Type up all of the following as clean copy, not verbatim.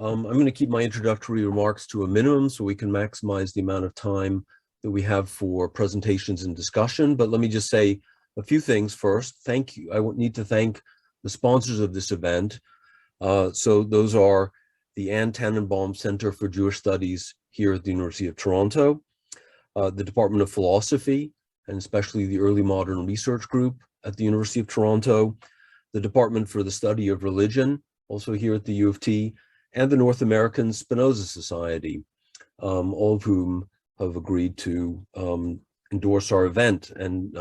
I'm going to keep my introductory remarks to a minimum so we can maximize the amount of time that we have for presentations and discussion. But let me just say a few things first. Thank you. I need to thank the sponsors of this event. So those are the Anne Tannenbaum Center for Jewish Studies here at the University of Toronto, the Department of Philosophy, and especially the Early Modern Research Group at the University of Toronto, the Department for the Study of Religion, also here at the U of T, and the North American Spinoza Society, all of whom have agreed to endorse our event and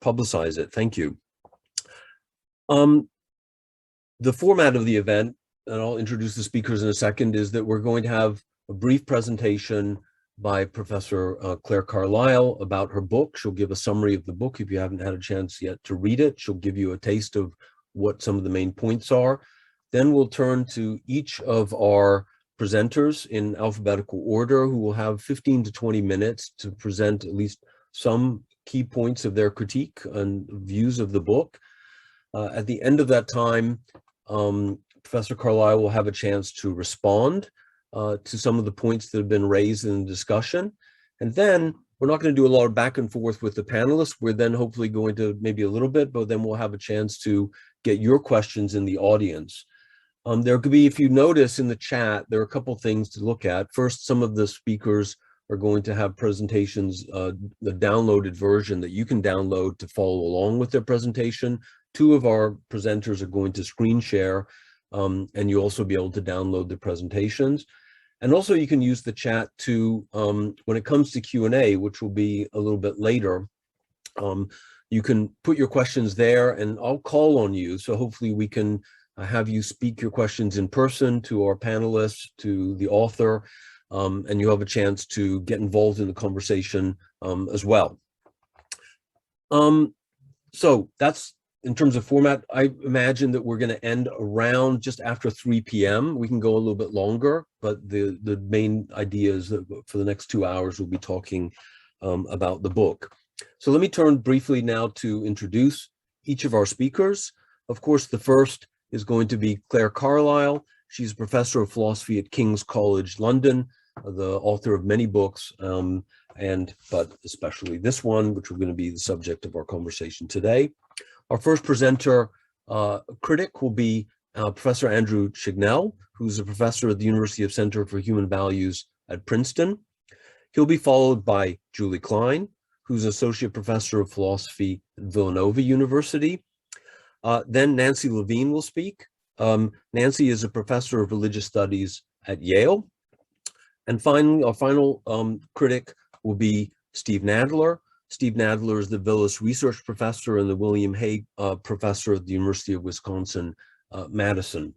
publicize it. Thank you. The format of the event, and I'll introduce the speakers in a second, is that we're going to have a brief presentation by Professor Clare Carlisle about her book. She'll give a summary of the book if you haven't had a chance yet to read it. She'll give you a taste of what some of the main points are. Then we'll turn to each of our presenters in alphabetical order, who will have 15 to 20 minutes to present at least some key points of their critique and views of the book. At the end of that time, Professor Carlisle will have a chance to respond to some of the points that have been raised in the discussion. And then we're not going to do a lot of back and forth with the panelists. We're then hopefully going to maybe a little bit, but then we'll have a chance to get your questions in the audience. There could be, if you notice in the chat, there are a couple things to look at. First, some of the speakers are going to have presentations, the downloaded version that you can download to follow along with their presentation. Two of our presenters are going to screen share, and you'll also be able to download the presentations. And also you can use the chat to, when it comes to Q&A, which will be a little bit later, you can put your questions there and I'll call on you. So hopefully we can have you speak your questions in person to our panelists, to the author, and you have a chance to get involved in the conversation as well. So that's in terms of format. I imagine that we're going to end around just after 3 p.m. We can go a little bit longer, but the main idea is that for the next 2 hours, we'll be talking about the book. So let me turn briefly now to introduce each of our speakers. Of course, the first is going to be Clare Carlisle. She's a professor of philosophy at King's College London, the author of many books, but especially this one, which we're going to be the subject of our conversation today. Our first presenter critic will be Professor Andrew Chignell, who's a professor at the University of Center for Human Values at Princeton. He'll be followed by Julie Klein, who's associate professor of philosophy at Villanova University. Then Nancy Levine will speak. Nancy is a professor of religious studies at Yale. And finally, our final critic will be Steve Nadler. Steve Nadler is the Willis Research Professor and the William Hague Professor at the University of Wisconsin, Madison.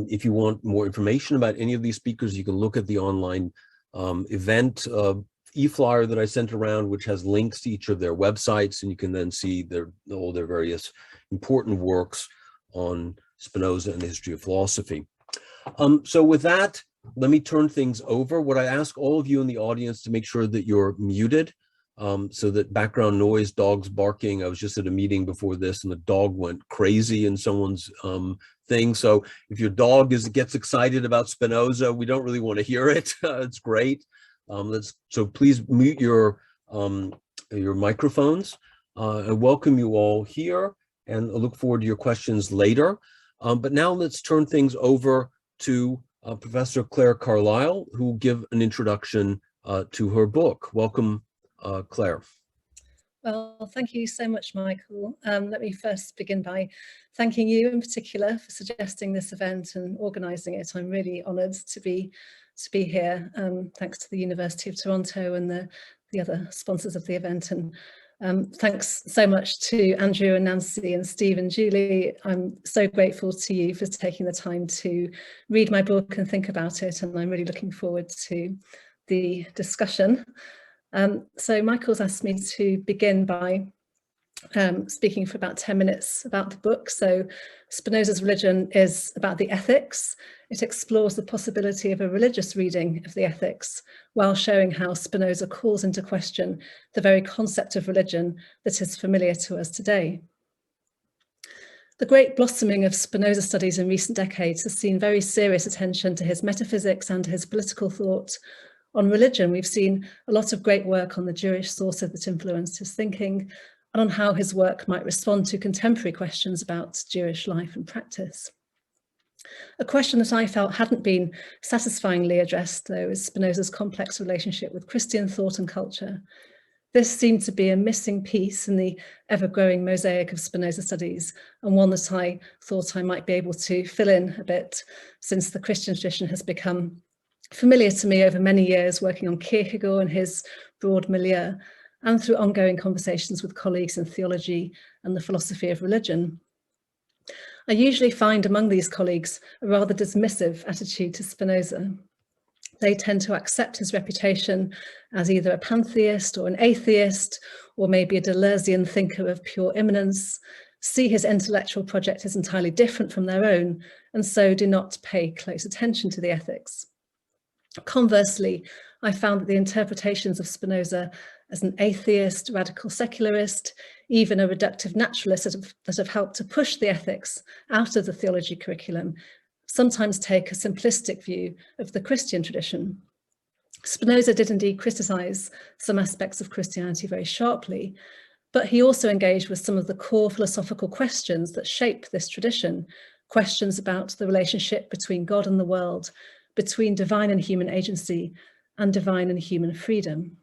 If you want more information about any of these speakers, you can look at the online event e-flyer that I sent around, which has links to each of their websites, and you can then see all their various important works on Spinoza and the history of philosophy. So with that, let me turn things over. What I ask all of you in the audience to make sure that you're muted, so that background noise, dogs barking. I was just at a meeting before this and the dog went crazy in someone's thing. So if your dog gets excited about Spinoza, we don't really want to hear it. It's great. So please mute your microphones. I welcome you all here and I look forward to your questions later. But now let's turn things over to Professor Clare Carlisle, who will give an introduction to her book. Welcome, Clare. Well, thank you so much, Michael. Let me first begin by thanking you in particular for suggesting this event and organising it. I'm really honoured to be here. Thanks to the University of Toronto and the other sponsors of the event, and thanks so much to Andrew and Nancy and Steve and Julie. I'm so grateful to you for taking the time to read my book and think about it, and I'm really looking forward to the discussion. So Michael's asked me to begin by speaking for about 10 minutes about the book. So Spinoza's Religion is about the ethics. It explores the possibility of a religious reading of the ethics while showing how Spinoza calls into question the very concept of religion that is familiar to us today. The great blossoming of Spinoza studies in recent decades has seen very serious attention to his metaphysics and his political thought. On religion, we've seen a lot of great work on the Jewish sources that influenced his thinking and on how his work might respond to contemporary questions about Jewish life and practice. A question that I felt hadn't been satisfyingly addressed, though, is Spinoza's complex relationship with Christian thought and culture. This seemed to be a missing piece in the ever-growing mosaic of Spinoza studies, and one that I thought I might be able to fill in a bit, since the Christian tradition has become familiar to me over many years, working on Kierkegaard and his broad milieu, and through ongoing conversations with colleagues in theology and the philosophy of religion. I usually find among these colleagues a rather dismissive attitude to Spinoza. They tend to accept his reputation as either a pantheist or an atheist, or maybe a Deleuzian thinker of pure immanence, see his intellectual project as entirely different from their own, and so do not pay close attention to the ethics. Conversely, I found that the interpretations of Spinoza as an atheist, radical secularist, even a reductive naturalist that have helped to push the ethics out of the theology curriculum, sometimes take a simplistic view of the Christian tradition. Spinoza did indeed criticize some aspects of Christianity very sharply, but he also engaged with some of the core philosophical questions that shape this tradition, questions about the relationship between God and the world, between divine and human agency, and divine and human freedom.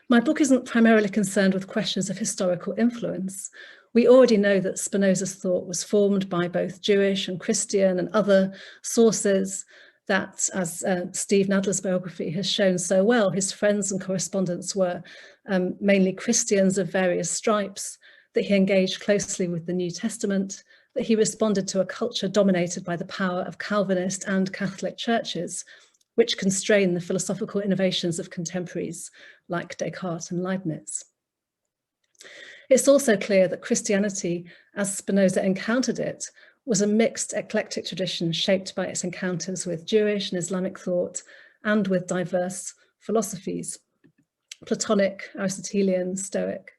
My book isn't primarily concerned with questions of historical influence. We already know that Spinoza's thought was formed by both Jewish and Christian and other sources, that, as Steve Nadler's biography has shown so well, his friends and correspondents were mainly Christians of various stripes, that he engaged closely with the New Testament, that he responded to a culture dominated by the power of Calvinist and Catholic churches, which constrain the philosophical innovations of contemporaries like Descartes and Leibniz. It's also clear that Christianity, as Spinoza encountered it, was a mixed eclectic tradition shaped by its encounters with Jewish and Islamic thought and with diverse philosophies, Platonic, Aristotelian, Stoic.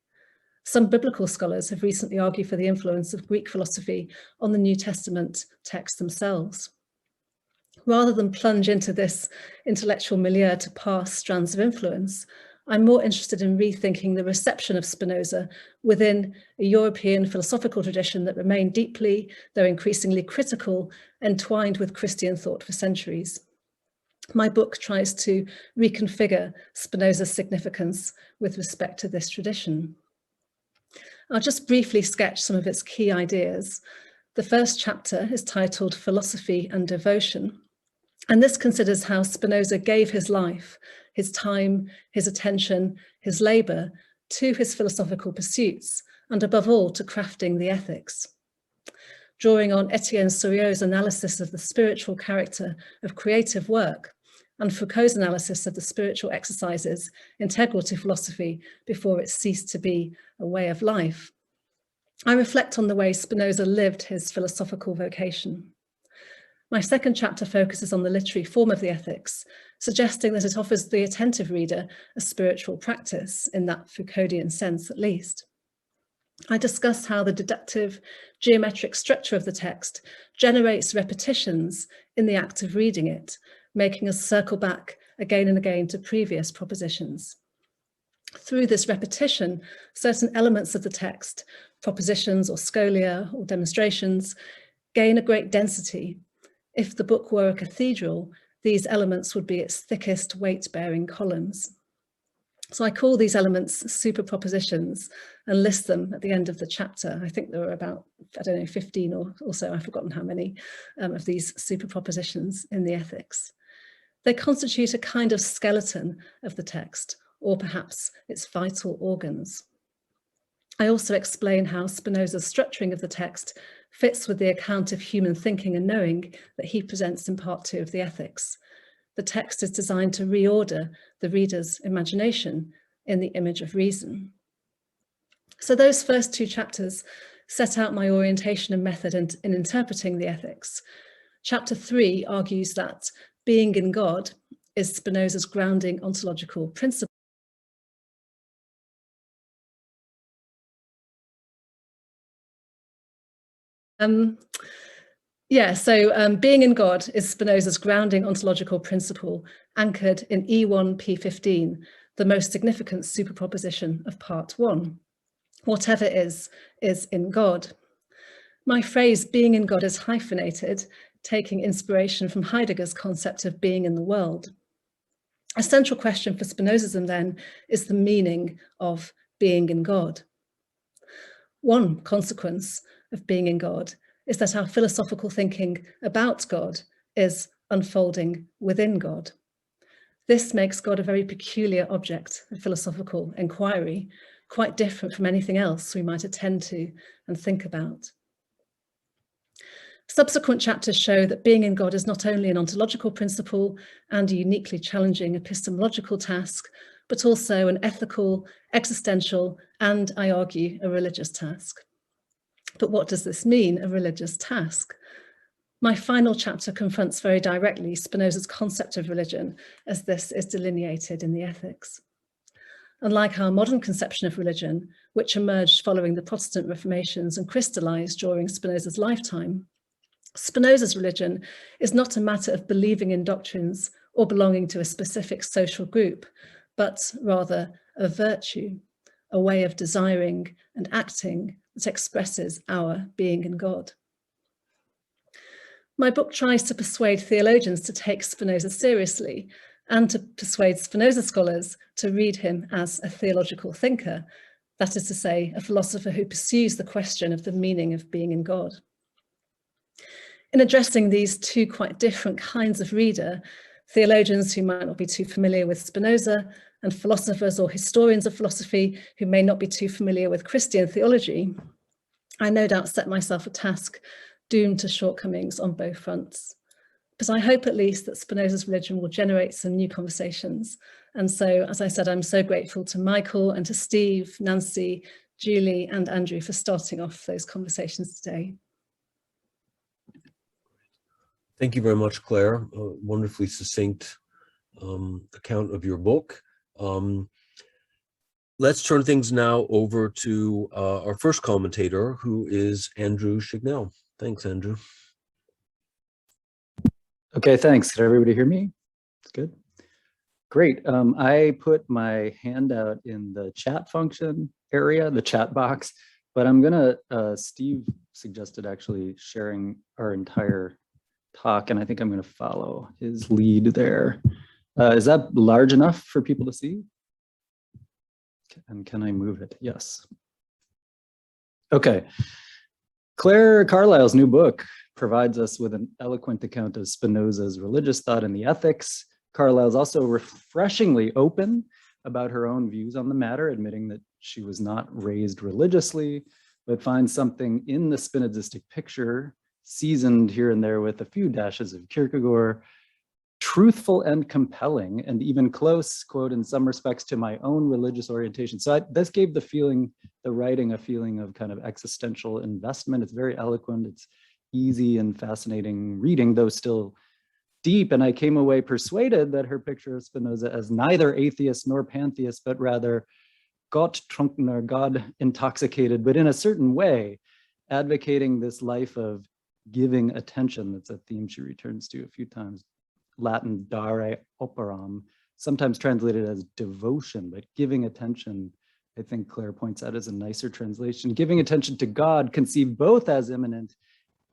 Some biblical scholars have recently argued for the influence of Greek philosophy on the New Testament texts themselves. Rather than plunge into this intellectual milieu to pass strands of influence, I'm more interested in rethinking the reception of Spinoza within a European philosophical tradition that remained deeply, though increasingly critical, entwined with Christian thought for centuries. My book tries to reconfigure Spinoza's significance with respect to this tradition. I'll just briefly sketch some of its key ideas. The first chapter is titled Philosophy and Devotion, and this considers how Spinoza gave his life, his time, his attention, his labour to his philosophical pursuits, and above all to crafting the ethics. Drawing on Etienne Souriau's analysis of the spiritual character of creative work and Foucault's analysis of the spiritual exercises integral to philosophy before it ceased to be a way of life, I reflect on the way Spinoza lived his philosophical vocation. My second chapter focuses on the literary form of the ethics, suggesting that it offers the attentive reader a spiritual practice, in that Foucauldian sense at least. I discuss how the deductive, geometric structure of the text generates repetitions in the act of reading it, making us circle back again and again to previous propositions. Through this repetition, certain elements of the text, propositions or scholia or demonstrations, gain a great density. If the book were a cathedral, these elements would be its thickest weight-bearing columns. So I call these elements super propositions and list them at the end of the chapter. I think there were about, 15 or so, I've forgotten how many, of these super propositions in the ethics. They constitute a kind of skeleton of the text, or perhaps its vital organs. I also explain how Spinoza's structuring of the text fits with the account of human thinking and knowing that he presents in part 2 of the ethics. The text is designed to reorder the reader's imagination in the image of reason. So those first 2 chapters set out my orientation and method in interpreting the ethics. Chapter 3 argues that being in God is Spinoza's grounding ontological principle. Being in God is Spinoza's grounding ontological principle, anchored in E1P15, the most significant superproposition of part 1. Whatever is in God. My phrase, being in God, is hyphenated, taking inspiration from Heidegger's concept of being in the world. A central question for Spinozism, then, is the meaning of being in God. One consequence of being in God is that our philosophical thinking about God is unfolding within God. This makes God a very peculiar object of philosophical inquiry, quite different from anything else we might attend to and think about. Subsequent chapters show that being in God is not only an ontological principle and a uniquely challenging epistemological task, but also an ethical, existential, and, I argue, a religious task. But what does this mean, a religious task? My final chapter confronts very directly Spinoza's concept of religion as this is delineated in the Ethics. Unlike our modern conception of religion, which emerged following the Protestant Reformations and crystallized during Spinoza's lifetime, Spinoza's religion is not a matter of believing in doctrines or belonging to a specific social group, but rather a virtue, a way of desiring and acting that expresses our being in God. My book tries to persuade theologians to take Spinoza seriously and to persuade Spinoza scholars to read him as a theological thinker, that is to say, a philosopher who pursues the question of the meaning of being in God. In addressing these two quite different kinds of reader, theologians who might not be too familiar with Spinoza and philosophers or historians of philosophy who may not be too familiar with Christian theology, I no doubt set myself a task doomed to shortcomings on both fronts. But I hope at least that Spinoza's religion will generate some new conversations. And so, as I said, I'm so grateful to Michael and to Steve, Nancy, Julie, and Andrew for starting off those conversations today. Thank you very much, Claire. A wonderfully succinct account of your book. Let's turn things now over to our first commentator, who is Andrew Chignell. Thanks, Andrew. Okay, thanks. Can everybody hear me? It's good. Great. I put my handout in the chat function area, the chat box, but I'm gonna, Steve suggested actually sharing our entire talk, and I think I'm gonna follow his lead there. Is that large enough for people to see? And can I move it? Yes. Okay. Clare Carlisle's new book provides us with an eloquent account of Spinoza's religious thought and the ethics. Carlisle's also refreshingly open about her own views on the matter, admitting that she was not raised religiously, but finds something in the Spinozistic picture, seasoned here and there with a few dashes of Kierkegaard, truthful and compelling, and even close, quote, in some respects to my own religious orientation. So this gave the writing a feeling of kind of existential investment. It's very eloquent, it's easy and fascinating reading, though still deep. And I came away persuaded that her picture of Spinoza as neither atheist nor pantheist, but rather Gotttrunkener, God intoxicated, but in a certain way, advocating this life of giving attention. That's a theme she returns to a few times. Latin dare operam, sometimes translated as devotion, but giving attention, I think Claire points out, as a nicer translation. Giving attention to God, conceived both as immanent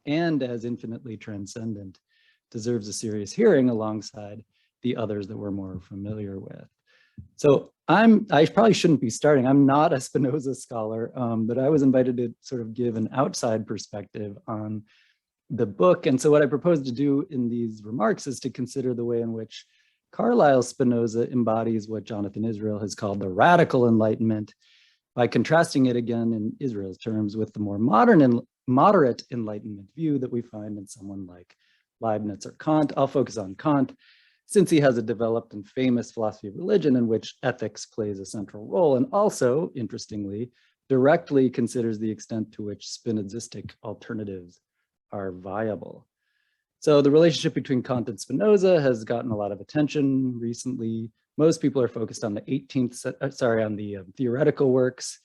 and as infinitely transcendent, deserves a serious hearing alongside the others that we're more familiar with. So I probably shouldn't be starting. I'm not a Spinoza scholar, but I was invited to sort of give an outside perspective on the book. And so what I propose to do in these remarks is to consider the way in which Carlyle Spinoza embodies what Jonathan Israel has called the radical Enlightenment, by contrasting it again in Israel's terms with the more modern and moderate Enlightenment view that we find in someone like Leibniz or Kant. I'll focus on Kant, since he has a developed and famous philosophy of religion in which ethics plays a central role, and also, interestingly, directly considers the extent to which Spinozistic alternatives are viable. So the relationship between Kant and Spinoza has gotten a lot of attention recently. Most people are focused on the theoretical works,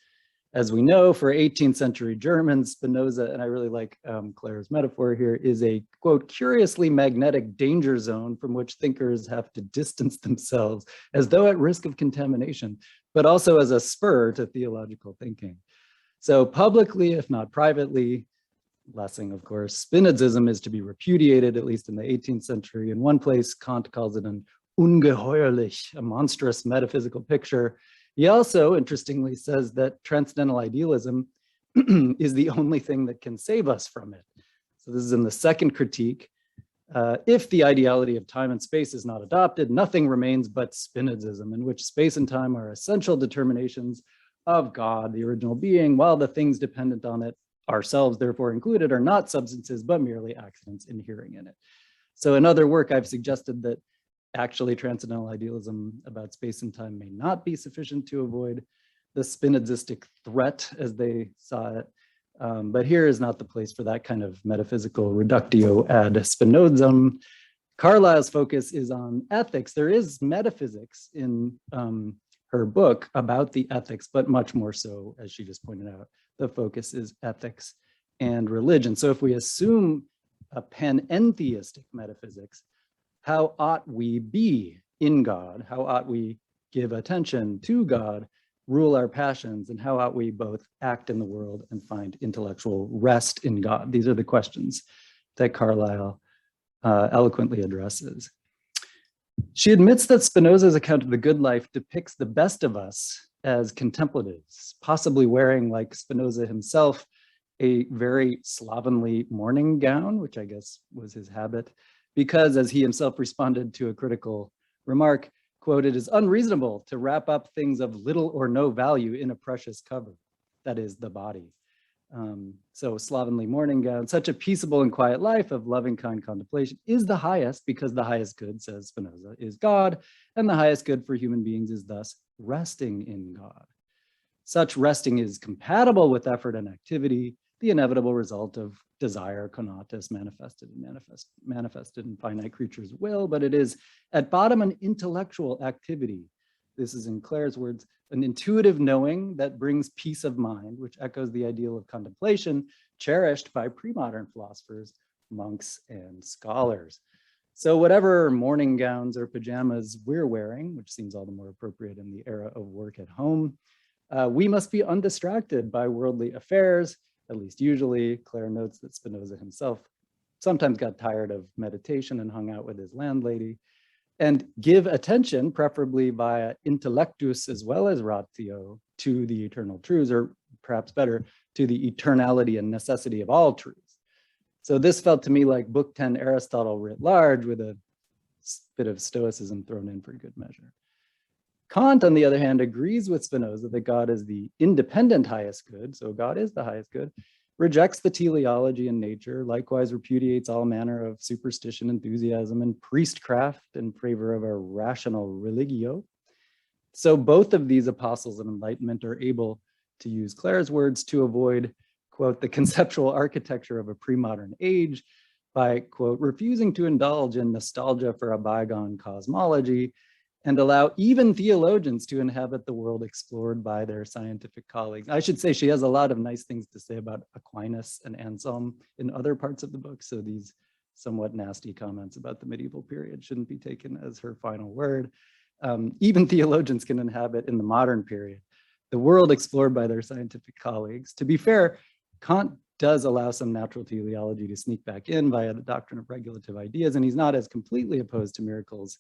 As we know, for 18th century Germans, Spinoza, and I really like Claire's metaphor here, is a, quote, curiously magnetic danger zone from which thinkers have to distance themselves as though at risk of contamination, but also as a spur to theological thinking. So publicly, if not privately, Lessing, of course, Spinozism is to be repudiated, at least in the 18th century. In one place, Kant calls it an ungeheuerlich, a monstrous metaphysical picture. He also, interestingly, says that transcendental idealism is the only thing that can save us from it. So this is in the second critique. If the ideality of time and space is not adopted, nothing remains but Spinozism, in which space and time are essential determinations of God, the original being, while the things dependent on it, ourselves therefore included, are not substances, but merely accidents inhering in it. So in other work, I've suggested that actually transcendental idealism about space and time may not be sufficient to avoid the Spinozistic threat as they saw it. But here is not the place for that kind of metaphysical reductio ad Spinozam. Carlisle's focus is on ethics. There is metaphysics in her book about the ethics, but much more so, as she just pointed out, the focus is ethics and religion. So if we assume a panentheistic metaphysics, how ought we be in God? How ought we give attention to God, rule our passions, and how ought we both act in the world and find intellectual rest in God? These are the questions that Carlisle eloquently addresses. She admits that Spinoza's account of the good life depicts the best of us as contemplatives, possibly wearing, like Spinoza himself, a very slovenly morning gown, which I guess was his habit, because, as he himself responded to a critical remark, quote, "It is unreasonable to wrap up things of little or no value in a precious cover," that is, the body. So slovenly morning gown, such a peaceable and quiet life of loving kind contemplation is the highest, because the highest good, says Spinoza, is God, and the highest good for human beings is thus resting in God. Such resting is compatible with effort and activity, the inevitable result of desire, conatus, manifested in finite creatures' will, but it is at bottom an intellectual activity. This is, in Clare's words, an intuitive knowing that brings peace of mind, which echoes the ideal of contemplation cherished by pre-modern philosophers, monks, and scholars. So whatever morning gowns or pajamas we're wearing, which seems all the more appropriate in the era of work at home, we must be undistracted by worldly affairs, at least usually. Clare notes that Spinoza himself sometimes got tired of meditation and hung out with his landlady, and give attention, preferably via intellectus as well as ratio, to the eternal truths, or perhaps better, to the eternality and necessity of all truths. So this felt to me like Book 10 Aristotle writ large, with a bit of Stoicism thrown in for good measure. Kant, on the other hand, agrees with Spinoza that God is the independent highest good, so God is the highest good, rejects the teleology in nature, likewise repudiates all manner of superstition, enthusiasm, and priestcraft in favor of a rational religio. So both of these apostles of enlightenment are able, to use Clare's words, to avoid, quote, the conceptual architecture of a pre-modern age by, quote, refusing to indulge in nostalgia for a bygone cosmology and allow even theologians to inhabit the world explored by their scientific colleagues. I should say she has a lot of nice things to say about Aquinas and Anselm in other parts of the book, so these somewhat nasty comments about the medieval period shouldn't be taken as her final word. Even theologians can inhabit in the modern period the world explored by their scientific colleagues. To be fair, Kant does allow some natural teleology to sneak back in via the doctrine of regulative ideas, and he's not as completely opposed to miracles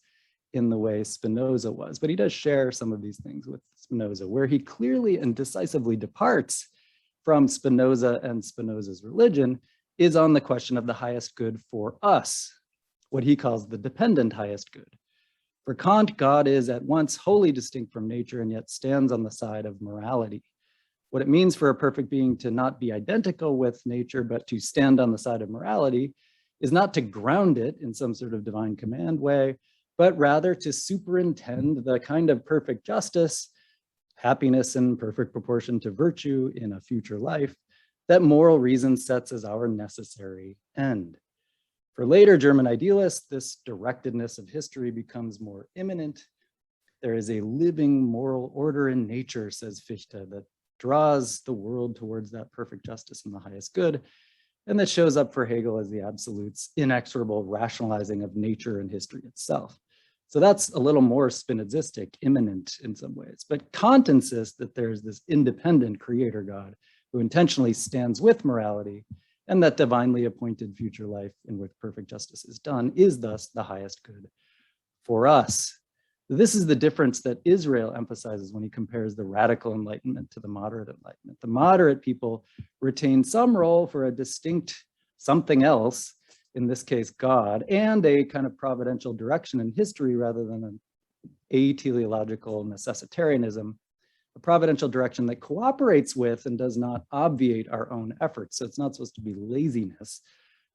in the way Spinoza was, but he does share some of these things with Spinoza. Where he clearly and decisively departs from Spinoza and Spinoza's religion is on the question of the highest good for us, what he calls the dependent highest good. For Kant, God is at once wholly distinct from nature and yet stands on the side of morality. What it means for a perfect being to not be identical with nature, but to stand on the side of morality, is not to ground it in some sort of divine command way, but rather to superintend the kind of perfect justice, happiness in perfect proportion to virtue in a future life, that moral reason sets as our necessary end. For later German idealists, this directedness of history becomes more imminent. There is a living moral order in nature, says Fichte, that draws the world towards that perfect justice and the highest good, and that shows up for Hegel as the absolute's inexorable rationalizing of nature and history itself. So that's a little more Spinozistic, immanent in some ways. But Kant insists that there's this independent creator God who intentionally stands with morality, and that divinely appointed future life in which perfect justice is done is thus the highest good for us. This is the difference that Israel emphasizes when he compares the radical enlightenment to the moderate enlightenment. The moderate people retain some role for a distinct something else, in this case, God, and a kind of providential direction in history rather than an ateleological necessitarianism, a providential direction that cooperates with and does not obviate our own efforts. So it's not supposed to be laziness.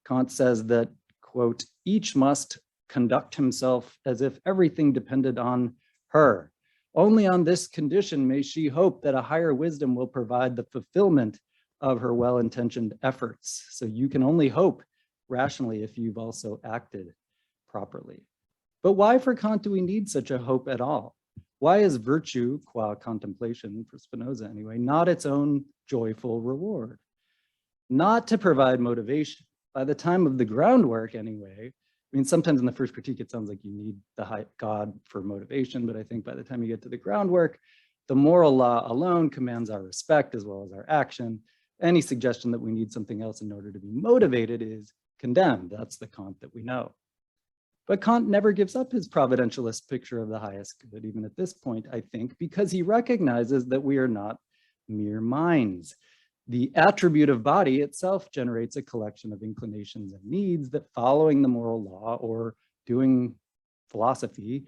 Kant says that, quote, each must conduct himself as if everything depended on her. Only on this condition may she hope that a higher wisdom will provide the fulfillment of her well-intentioned efforts. So you can only hope rationally if you've also acted properly. But why for Kant do we need such a hope at all? Why is virtue, qua contemplation, for Spinoza anyway, not its own joyful reward? Not to provide motivation. By the time of the groundwork anyway, I mean, sometimes in the first critique, it sounds like you need the high God for motivation, but I think by the time you get to the groundwork, the moral law alone commands our respect as well as our action. Any suggestion that we need something else in order to be motivated is condemned. That's the Kant that we know. But Kant never gives up his providentialist picture of the highest good, even at this point, I think, because he recognizes that we are not mere minds. The attribute of body itself generates a collection of inclinations and needs that, following the moral law or doing philosophy,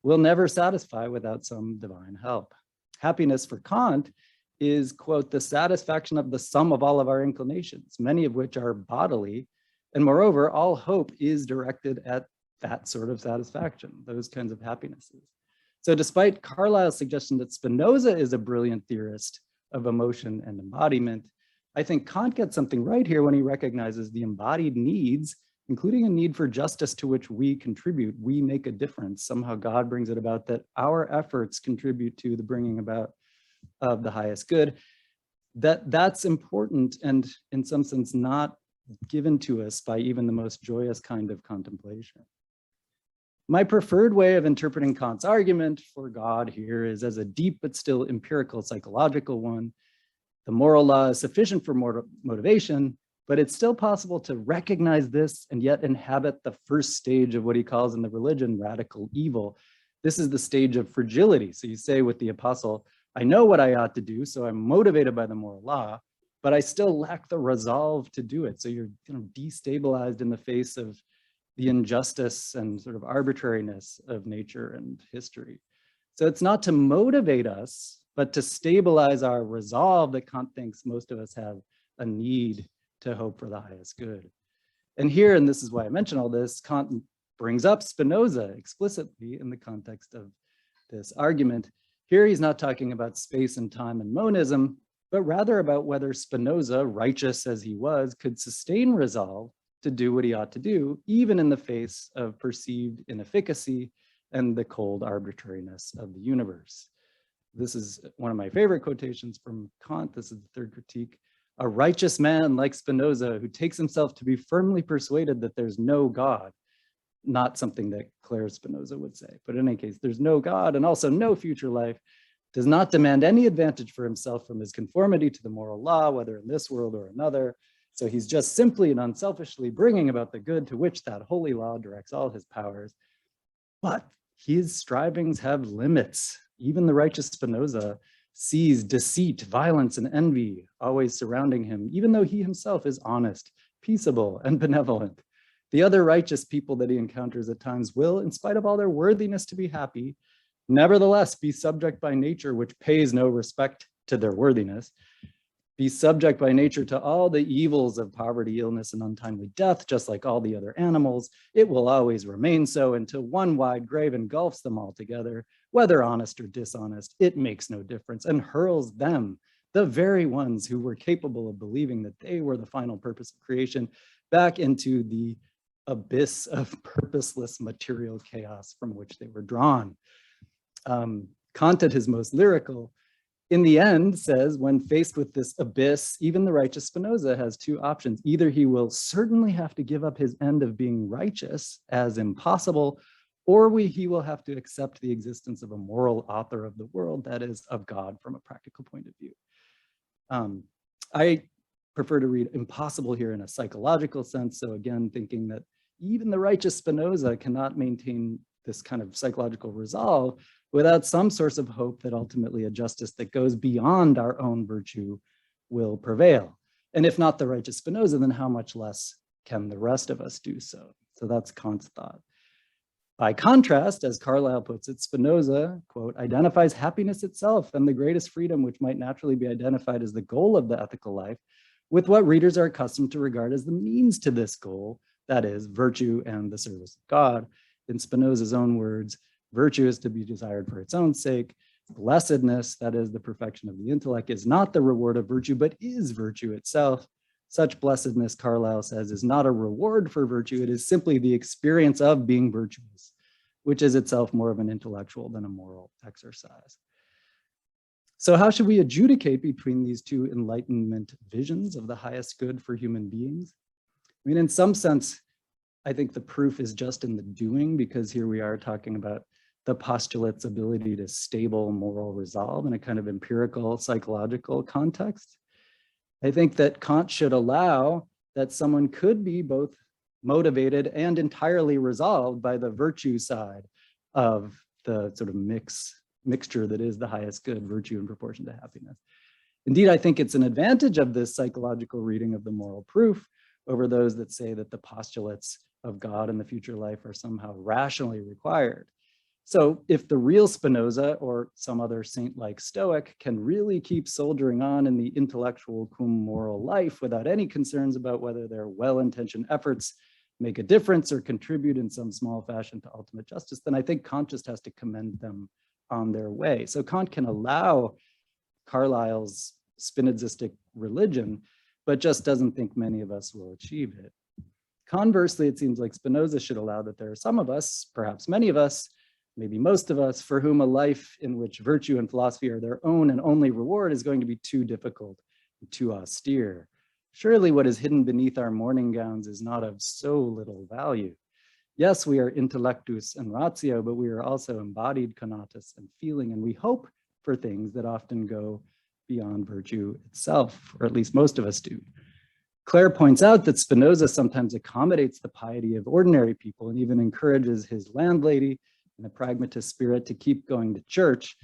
will never satisfy without some divine help. Happiness for Kant is, quote, the satisfaction of the sum of all of our inclinations, many of which are bodily, and moreover, all hope is directed at that sort of satisfaction, those kinds of happinesses. So despite Carlyle's suggestion that Spinoza is a brilliant theorist of emotion and embodiment, I think Kant gets something right here when he recognizes the embodied needs, including a need for justice to which we contribute. We make a difference. Somehow God brings it about that our efforts contribute to the bringing about of the highest good. That's important and in some sense not given to us by even the most joyous kind of contemplation. My preferred way of interpreting Kant's argument for God here is as a deep but still empirical psychological one. The moral law is sufficient for motivation, but it's still possible to recognize this and yet inhabit the first stage of what he calls in the religion radical evil. This is the stage of fragility. So you say with the apostle, I know what I ought to do, so I'm motivated by the moral law, but I still lack the resolve to do it. So you're destabilized in the face of the injustice and sort of arbitrariness of nature and history. So it's not to motivate us, but to stabilize our resolve that Kant thinks most of us have a need to hope for the highest good. And here, and this is why I mention all this, Kant brings up Spinoza explicitly in the context of this argument. Here he's not talking about space and time and monism, but rather about whether Spinoza, righteous as he was, could sustain resolve to do what he ought to do, even in the face of perceived inefficacy and the cold arbitrariness of the universe. This is one of my favorite quotations from Kant. This is the third critique. A righteous man like Spinoza who takes himself to be firmly persuaded that there's no God, not something that Clare Spinoza would say, but in any case, there's no God and also no future life, does not demand any advantage for himself from his conformity to the moral law, whether in this world or another. So he's just simply and unselfishly bringing about the good to which that holy law directs all his powers. But his strivings have limits. Even the righteous Spinoza sees deceit, violence, and envy always surrounding him, even though he himself is honest, peaceable, and benevolent. The other righteous people that he encounters at times will, in spite of all their worthiness to be happy, nevertheless be subject by nature, which pays no respect to their worthiness, be subject by nature to all the evils of poverty, illness, and untimely death, just like all the other animals. It will always remain so until one wide grave engulfs them all together, whether honest or dishonest, it makes no difference, and hurls them, the very ones who were capable of believing that they were the final purpose of creation, back into the abyss of purposeless material chaos from which they were drawn. Kant at his most lyrical in the end says, when faced with this abyss, even the righteous Spinoza has two options. Either he will certainly have to give up his end of being righteous as impossible, or he will have to accept the existence of a moral author of the world, that is, of God from a practical point of view. I prefer to read impossible here in a psychological sense. So again, thinking that even the righteous Spinoza cannot maintain this kind of psychological resolve without some source of hope that ultimately a justice that goes beyond our own virtue will prevail. And if not the righteous Spinoza, then how much less can the rest of us do so? So that's Kant's thought. By contrast, as Carlisle puts it, Spinoza, quote, identifies happiness itself and the greatest freedom, which might naturally be identified as the goal of the ethical life, with what readers are accustomed to regard as the means to this goal, that is, virtue and the service of God. In Spinoza's own words, virtue is to be desired for its own sake. Blessedness, that is, the perfection of the intellect, is not the reward of virtue, but is virtue itself. Such blessedness, Carlisle says, is not a reward for virtue. It is simply the experience of being virtuous, which is itself more of an intellectual than a moral exercise. So how should we adjudicate between these two Enlightenment visions of the highest good for human beings? I mean, in some sense, I think the proof is just in the doing, because here we are talking about the postulate's ability to stable moral resolve in a kind of empirical psychological context. I think that Kant should allow that someone could be both motivated and entirely resolved by the virtue side of the sort of mixture that is the highest good, virtue in proportion to happiness. Indeed, I think it's an advantage of this psychological reading of the moral proof over those that say that the postulates of God and the future life are somehow rationally required. So if the real Spinoza or some other saint-like Stoic can really keep soldiering on in the intellectual cum moral life without any concerns about whether their well-intentioned efforts make a difference or contribute in some small fashion to ultimate justice, then I think Kant just has to commend them on their way. So Kant can allow Carlyle's Spinozistic religion, but just doesn't think many of us will achieve it. Conversely, it seems like Spinoza should allow that there are some of us, perhaps many of us, maybe most of us, for whom a life in which virtue and philosophy are their own and only reward is going to be too difficult, too austere. Surely what is hidden beneath our mourning gowns is not of so little value. Yes, we are intellectus and ratio, but we are also embodied conatus and feeling, and we hope for things that often go beyond virtue itself, or at least most of us do. Clare points out that Spinoza sometimes accommodates the piety of ordinary people and even encourages his landlady in a pragmatist spirit to keep going to church.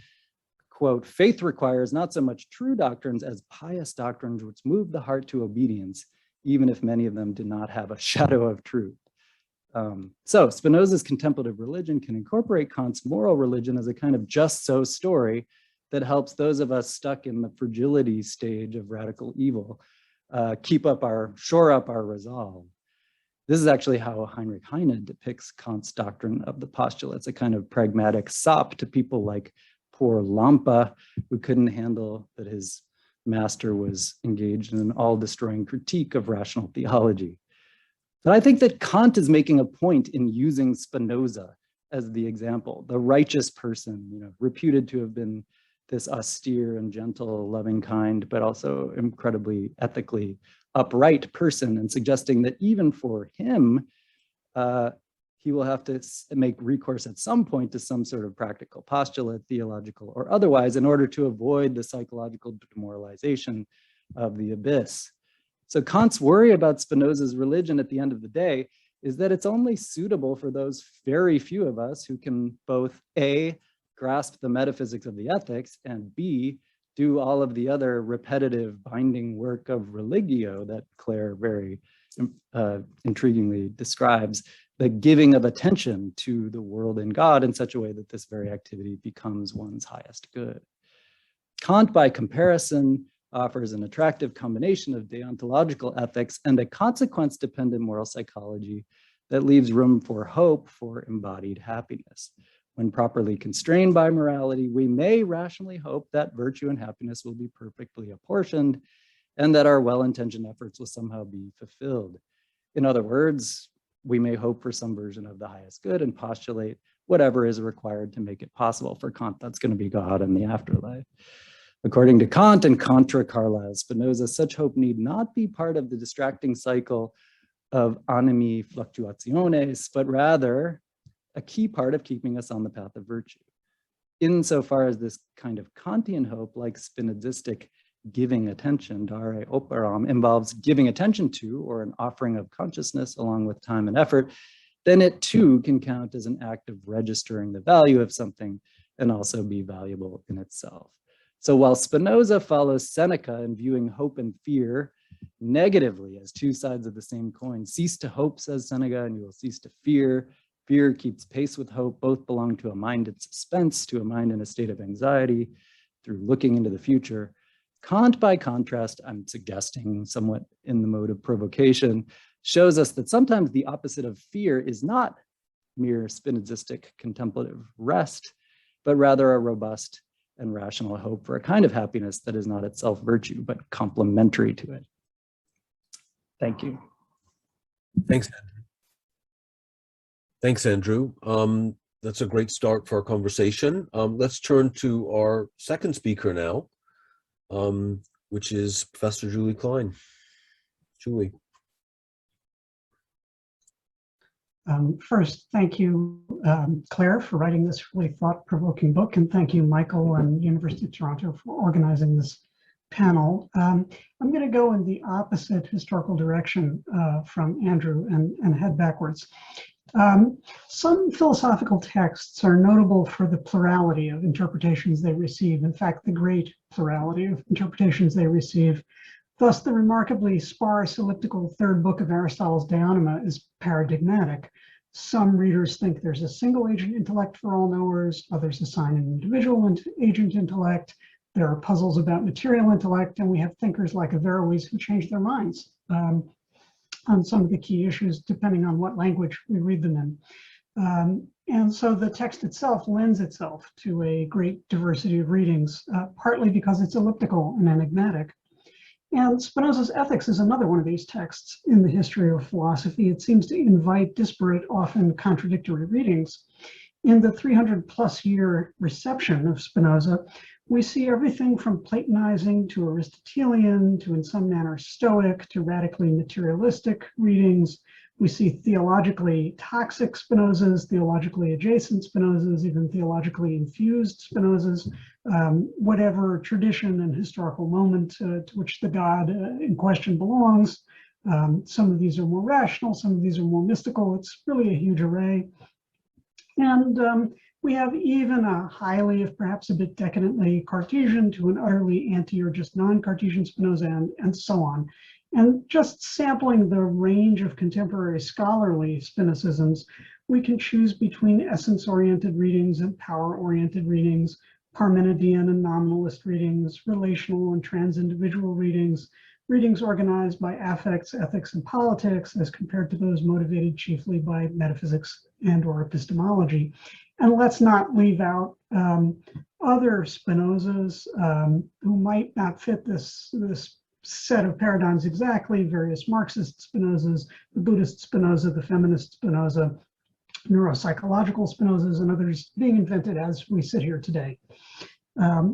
Quote, faith requires not so much true doctrines as pious doctrines which move the heart to obedience, even if many of them do not have a shadow of truth. So Spinoza's contemplative religion can incorporate Kant's moral religion as a kind of just so story that helps those of us stuck in the fragility stage of radical evil shore up our resolve. This is actually how Heinrich Heine depicts Kant's doctrine of the postulates, a kind of pragmatic sop to people like poor Lampe, who couldn't handle that his master was engaged in an all-destroying critique of rational theology. But I think that Kant is making a point in using Spinoza as the example, the righteous person, reputed to have been this austere and gentle, loving, kind, but also incredibly ethically upright person, and suggesting that even for him, he will have to make recourse at some point to some sort of practical postulate, theological or otherwise, in order to avoid the psychological demoralization of the abyss. So Kant's worry about Spinoza's religion at the end of the day is that it's only suitable for those very few of us who can both A, grasp the metaphysics of the ethics, and B, do all of the other repetitive binding work of religio that Clare very intriguingly describes, the giving of attention to the world and God in such a way that this very activity becomes one's highest good. Kant, by comparison, offers an attractive combination of deontological ethics and a consequence-dependent moral psychology that leaves room for hope for embodied happiness. When properly constrained by morality, we may rationally hope that virtue and happiness will be perfectly apportioned and that our well-intentioned efforts will somehow be fulfilled. In other words, we may hope for some version of the highest good and postulate whatever is required to make it possible. For Kant, that's going to be God and the afterlife. According to Kant and contra Carlisle, Spinoza, such hope need not be part of the distracting cycle of animi fluctuationes, but rather a key part of keeping us on the path of virtue. Insofar as this kind of Kantian hope, like Spinozistic giving attention, dare operam, involves giving attention to or an offering of consciousness along with time and effort, then it too can count as an act of registering the value of something and also be valuable in itself. So while Spinoza follows Seneca in viewing hope and fear negatively as two sides of the same coin, cease to hope, says Seneca, and you will cease to fear. Fear keeps pace with hope. Both belong to a mind in suspense, to a mind in a state of anxiety through looking into the future. Kant, by contrast, I'm suggesting somewhat in the mode of provocation, shows us that sometimes the opposite of fear is not mere Spinozistic contemplative rest, but rather a robust and rational hope for a kind of happiness that is not itself virtue, but complementary to it. Thank you. Thanks, Andrew. Thanks, Andrew. That's a great start for our conversation. Let's turn to our second speaker now, which is Professor Julie Klein. Julie. First, thank you, Claire, for writing this really thought-provoking book, and thank you, Michael and University of Toronto for organizing this panel. I'm going to go in the opposite historical direction from Andrew and head backwards. Some philosophical texts are notable for the plurality of interpretations they receive. In fact, the great plurality of interpretations they receive. Thus, the remarkably sparse elliptical third book of Aristotle's De Anima is paradigmatic. Some readers think there's a single agent intellect for all knowers, others assign an individual agent intellect. There are puzzles about material intellect, and we have thinkers like Averroes who change their minds on some of the key issues, depending on what language we read them in. And so the text itself lends itself to a great diversity of readings, partly because it's elliptical and enigmatic. And Spinoza's Ethics is another one of these texts in the history of philosophy. It seems to invite disparate, often contradictory readings. In the 300+ year reception of Spinoza, we see everything from Platonizing to Aristotelian to in some manner Stoic to radically materialistic readings. We see theologically toxic Spinozas, theologically adjacent Spinozas, even theologically infused Spinozas, whatever tradition and historical moment to which the God in question belongs. Some of these are more rational, some of these are more mystical. It's really a huge array. And we have even a highly, if perhaps a bit decadently Cartesian to an utterly anti or just non-Cartesian Spinoza, and so on. And just sampling the range of contemporary scholarly Spinocisms, we can choose between essence-oriented readings and power-oriented readings, Parmenidean and nominalist readings, relational and trans-individual readings, readings organized by affects, ethics, and politics, as compared to those motivated chiefly by metaphysics and or epistemology. And let's not leave out other Spinozas who might not fit this set of paradigms exactly, various Marxist Spinozas, the Buddhist Spinoza, the feminist Spinoza, neuropsychological Spinozas, and others being invented as we sit here today.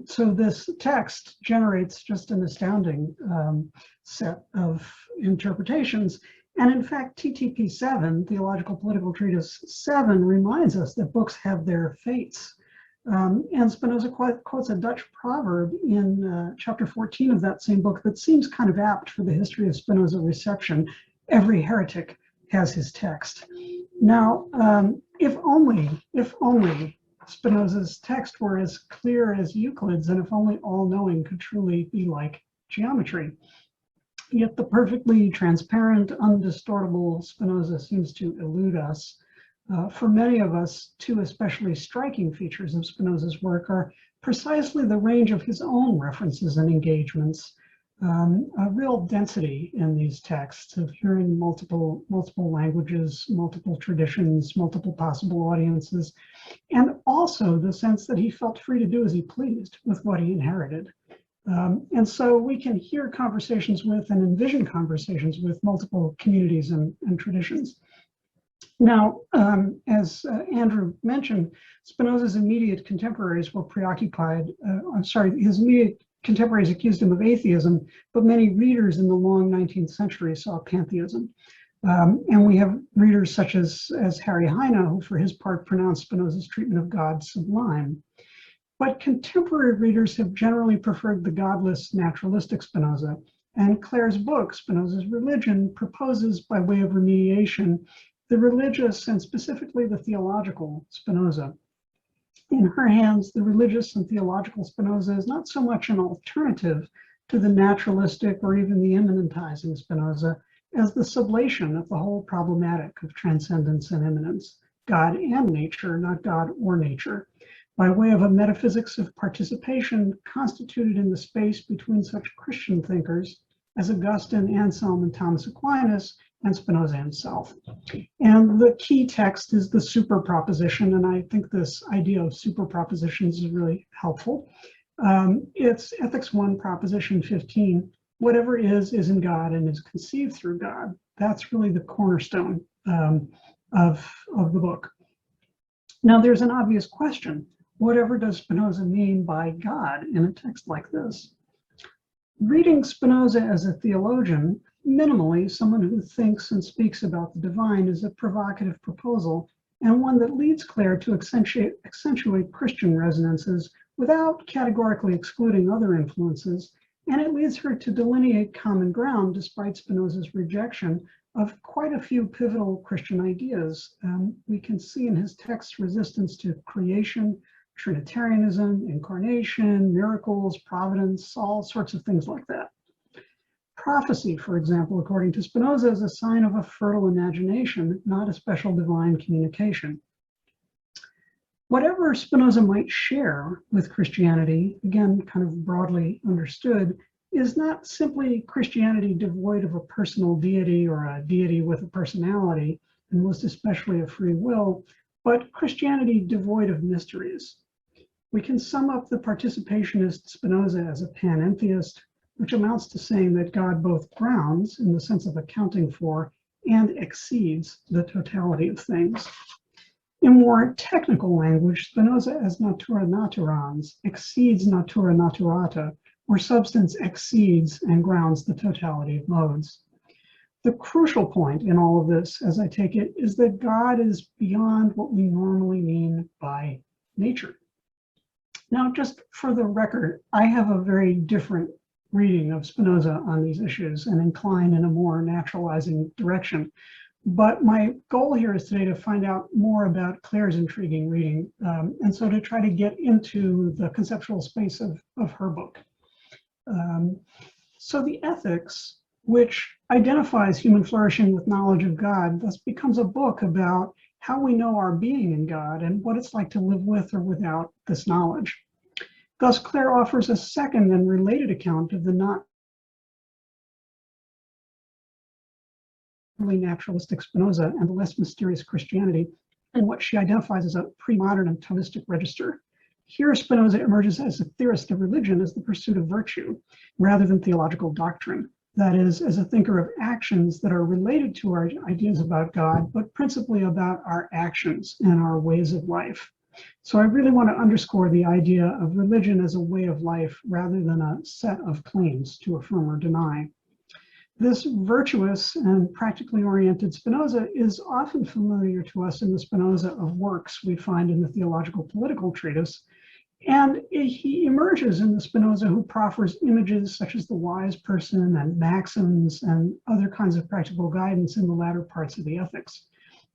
So this text generates just an astounding set of interpretations. And in fact, TTP 7, Theological Political Treatise 7, reminds us that books have their fates. And Spinoza quotes a Dutch proverb in chapter 14 of that same book that seems kind of apt for the history of Spinoza reception. Every heretic has his text. Now, if only Spinoza's text were as clear as Euclid's, and if only all-knowing could truly be like geometry. Yet the perfectly transparent, undistortable Spinoza seems to elude us. For many of us, two especially striking features of Spinoza's work are precisely the range of his own references and engagements, a real density in these texts of hearing multiple languages, multiple traditions, multiple possible audiences, and also the sense that he felt free to do as he pleased with what he inherited. And so we can hear conversations with and envision conversations with multiple communities and traditions. Now, as Andrew mentioned, Spinoza's immediate contemporaries were preoccupied, his immediate contemporaries accused him of atheism, but many readers in the long 19th century saw pantheism. And we have readers such as Harry Heine, who for his part pronounced Spinoza's treatment of God sublime. But contemporary readers have generally preferred the godless naturalistic Spinoza, and Clare's book, Spinoza's Religion, proposes by way of remediation the religious and specifically the theological Spinoza. In her hands, the religious and theological Spinoza is not so much an alternative to the naturalistic or even the immanentizing Spinoza as the sublation of the whole problematic of transcendence and immanence, God and nature, not God or nature, by way of a metaphysics of participation constituted in the space between such Christian thinkers as Augustine, Anselm, and Thomas Aquinas, and Spinoza himself. And the key text is the super proposition, and I think this idea of super propositions is really helpful. It's Ethics 1, Proposition 15. Whatever is in God and is conceived through God. That's really the cornerstone of the book. Now, there's an obvious question. Whatever does Spinoza mean by God in a text like this? Reading Spinoza as a theologian, minimally someone who thinks and speaks about the divine, is a provocative proposal and one that leads Clare to accentuate Christian resonances without categorically excluding other influences, and it leads her to delineate common ground despite Spinoza's rejection of quite a few pivotal Christian ideas. We can see in his texts resistance to creation, Trinitarianism, incarnation, miracles, providence, all sorts of things like that. Prophecy, for example, according to Spinoza, is a sign of a fertile imagination, not a special divine communication. Whatever Spinoza might share with Christianity, again, kind of broadly understood, is not simply Christianity devoid of a personal deity or a deity with a personality, and most especially a free will, but Christianity devoid of mysteries. We can sum up the participationist Spinoza as a panentheist, which amounts to saying that God both grounds, in the sense of accounting for, and exceeds the totality of things. In more technical language, Spinoza as natura naturans exceeds natura naturata, where substance exceeds and grounds the totality of modes. The crucial point in all of this, as I take it, is that God is beyond what we normally mean by nature. Now, just for the record, I have a very different reading of Spinoza on these issues and incline in a more naturalizing direction. But my goal here is today to find out more about Clare's intriguing reading, and so to try to get into the conceptual space of her book. So the ethics, which identifies human flourishing with knowledge of God, thus becomes a book about how we know our being in God and what it's like to live with or without this knowledge. Thus, Clare offers a second and related account of the not naturalistic Spinoza and the less mysterious Christianity, and what she identifies as a pre-modern and Thomistic register. Here, Spinoza emerges as a theorist of religion as the pursuit of virtue, rather than theological doctrine. That is, as a thinker of actions that are related to our ideas about God, but principally about our actions and our ways of life. So I really want to underscore the idea of religion as a way of life rather than a set of claims to affirm or deny. This virtuous and practically oriented Spinoza is often familiar to us in the Spinoza of works we find in the theological political treatise, and he emerges in the Spinoza who proffers images such as the wise person and maxims and other kinds of practical guidance in the latter parts of the ethics.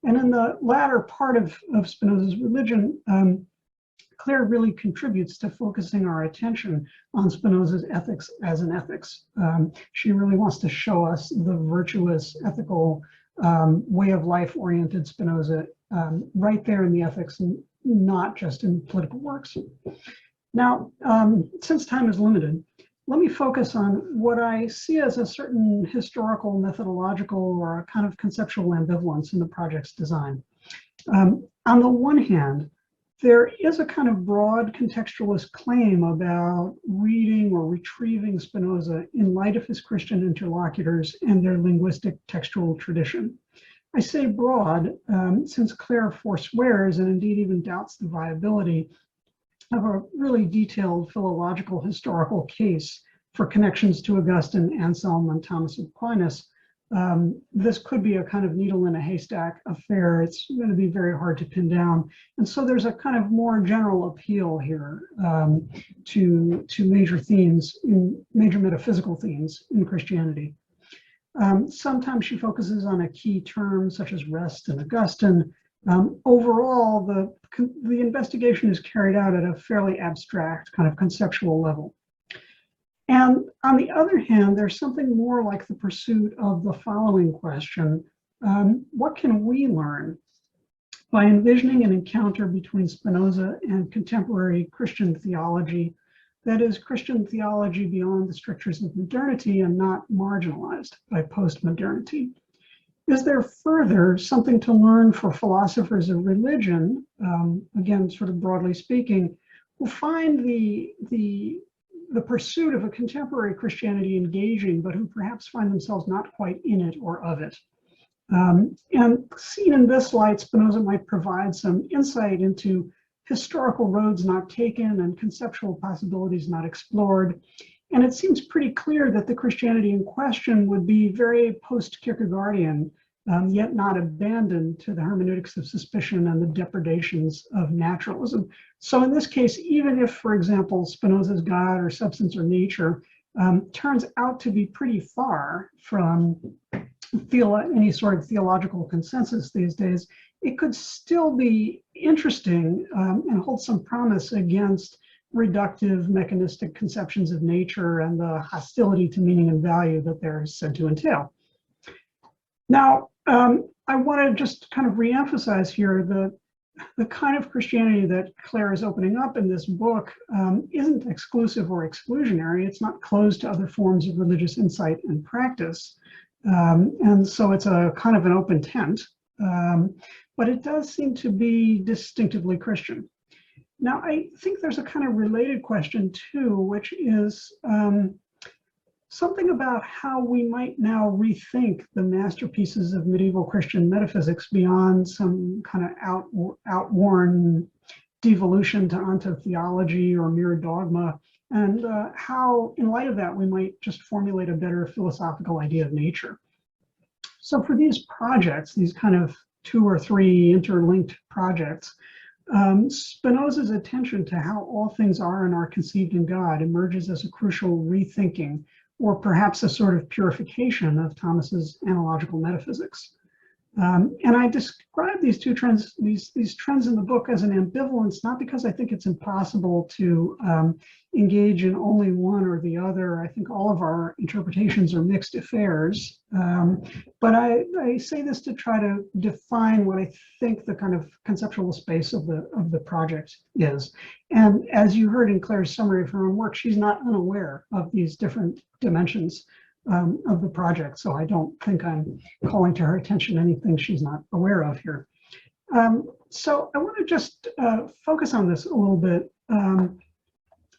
And in the latter part of Spinoza's religion, Clare really contributes to focusing our attention on Spinoza's ethics as an ethics. She really wants to show us the virtuous, ethical, way of life-oriented Spinoza right there in the ethics and not just in political works. Now, since time is limited, let me focus on what I see as a certain historical, methodological, or a kind of conceptual ambivalence in the project's design. On the one hand, there is a kind of broad contextualist claim about reading or retrieving Spinoza in light of his Christian interlocutors and their linguistic textual tradition. I say broad since Clare forswears and indeed even doubts the viability have a really detailed philological historical case for connections to Augustine, Anselm, and Thomas Aquinas. This could be a kind of needle in a haystack affair. It's going to be very hard to pin down. And so there's a kind of more general appeal here to major themes, major metaphysical themes in Christianity. Sometimes she focuses on a key term such as rest and Augustine. Overall, the investigation is carried out at a fairly abstract kind of conceptual level. And on the other hand, there's something more like the pursuit of the following question: what can we learn by envisioning an encounter between Spinoza and contemporary Christian theology, that is, Christian theology beyond the strictures of modernity and not marginalized by postmodernity? Is there further something to learn for philosophers of religion, again, sort of broadly speaking, who find the pursuit of a contemporary Christianity engaging, but who perhaps find themselves not quite in it or of it? And seen in this light, Spinoza might provide some insight into historical roads not taken and conceptual possibilities not explored. And it seems pretty clear that the Christianity in question would be very post-Kierkegaardian, yet not abandoned to the hermeneutics of suspicion and the depredations of naturalism. So in this case, even if, for example, Spinoza's God or substance or nature turns out to be pretty far from any sort of theological consensus these days, it could still be interesting and hold some promise against reductive mechanistic conceptions of nature and the hostility to meaning and value that they're said to entail. Now, I want to just kind of reemphasize here the kind of Christianity that Clare is opening up in this book isn't exclusive or exclusionary. It's not closed to other forms of religious insight and practice. And so it's a kind of an open tent, but it does seem to be distinctively Christian. Now, I think there's a kind of related question too, which is something about how we might now rethink the masterpieces of medieval Christian metaphysics beyond some kind of outworn devolution to ontotheology or mere dogma, and how, in light of that, we might just formulate a better philosophical idea of nature. So for these projects, these kind of 2 or 3 interlinked projects, Spinoza's attention to how all things are and are conceived in God emerges as a crucial rethinking, or perhaps a sort of purification of Thomas's analogical metaphysics. And I describe these two trends, these trends in the book as an ambivalence, not because I think it's impossible to engage in only one or the other. I think all of our interpretations are mixed affairs. But I say this to try to define what I think the kind of conceptual space of the project is. And as you heard in Clare's summary of her own work, she's not unaware of these different dimensions of the project. So I don't think I'm calling to her attention anything she's not aware of here. So I want to just focus on this a little bit.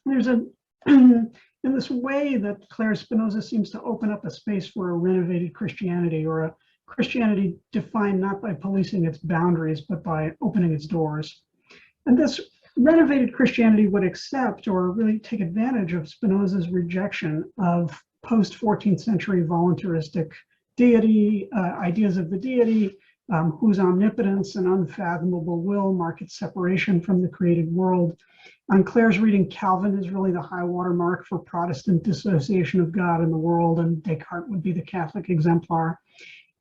There's in this way that Clare Spinoza seems to open up a space for a renovated Christianity, or a Christianity defined not by policing its boundaries, but by opening its doors. And this renovated Christianity would accept or really take advantage of Spinoza's rejection of post-14th century voluntaristic deity, ideas of the deity, whose omnipotence and unfathomable will mark its separation from the created world. On Clare's reading, Calvin is really the high water mark for Protestant dissociation of God and the world, and Descartes would be the Catholic exemplar.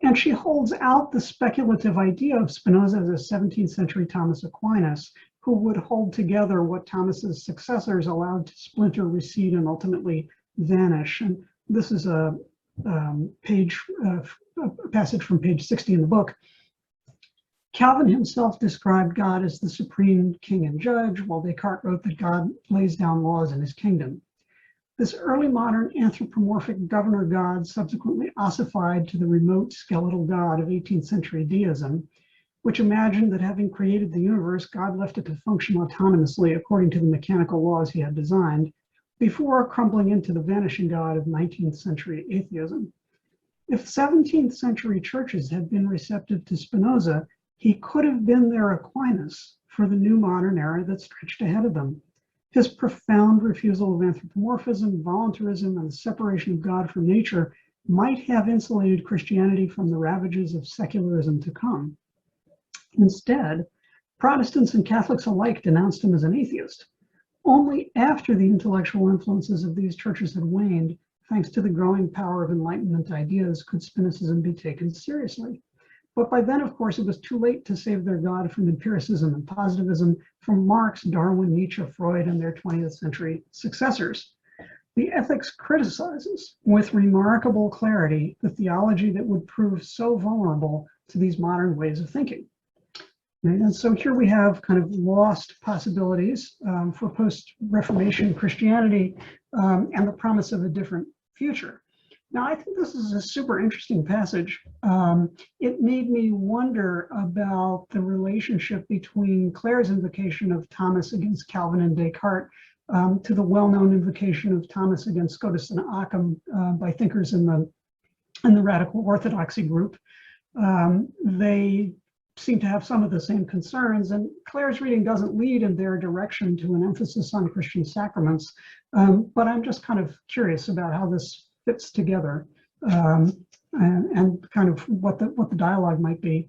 And she holds out the speculative idea of Spinoza as a 17th century Thomas Aquinas, who would hold together what Thomas's successors allowed to splinter, recede, and ultimately vanish. And this is a passage from page 60 in the book. Calvin himself described God as the supreme king and judge, while Descartes wrote that God lays down laws in his kingdom. This early modern anthropomorphic governor god subsequently ossified to the remote skeletal god of 18th century deism, which imagined that having created the universe, God left it to function autonomously according to the mechanical laws he had designed, before crumbling into the vanishing God of 19th century atheism. If 17th century churches had been receptive to Spinoza, he could have been their Aquinas for the new modern era that stretched ahead of them. His profound refusal of anthropomorphism, voluntarism, and the separation of God from nature might have insulated Christianity from the ravages of secularism to come. Instead, Protestants and Catholics alike denounced him as an atheist. Only after the intellectual influences of these churches had waned, thanks to the growing power of Enlightenment ideas, could Spinozism be taken seriously. But by then, of course, it was too late to save their God from empiricism and positivism, from Marx, Darwin, Nietzsche, Freud, and their 20th century successors. The ethics criticizes, with remarkable clarity, the theology that would prove so vulnerable to these modern ways of thinking. And so here we have kind of lost possibilities for post-Reformation Christianity and the promise of a different future. Now, I think this is a super interesting passage. It made me wonder about the relationship between Clare's invocation of Thomas against Calvin and Descartes to the well-known invocation of Thomas against Scotus and Occam by thinkers in the radical orthodoxy group. They seem to have some of the same concerns, and Clare's reading doesn't lead in their direction to an emphasis on Christian sacraments, but I'm just kind of curious about how this fits together and kind of what the dialogue might be.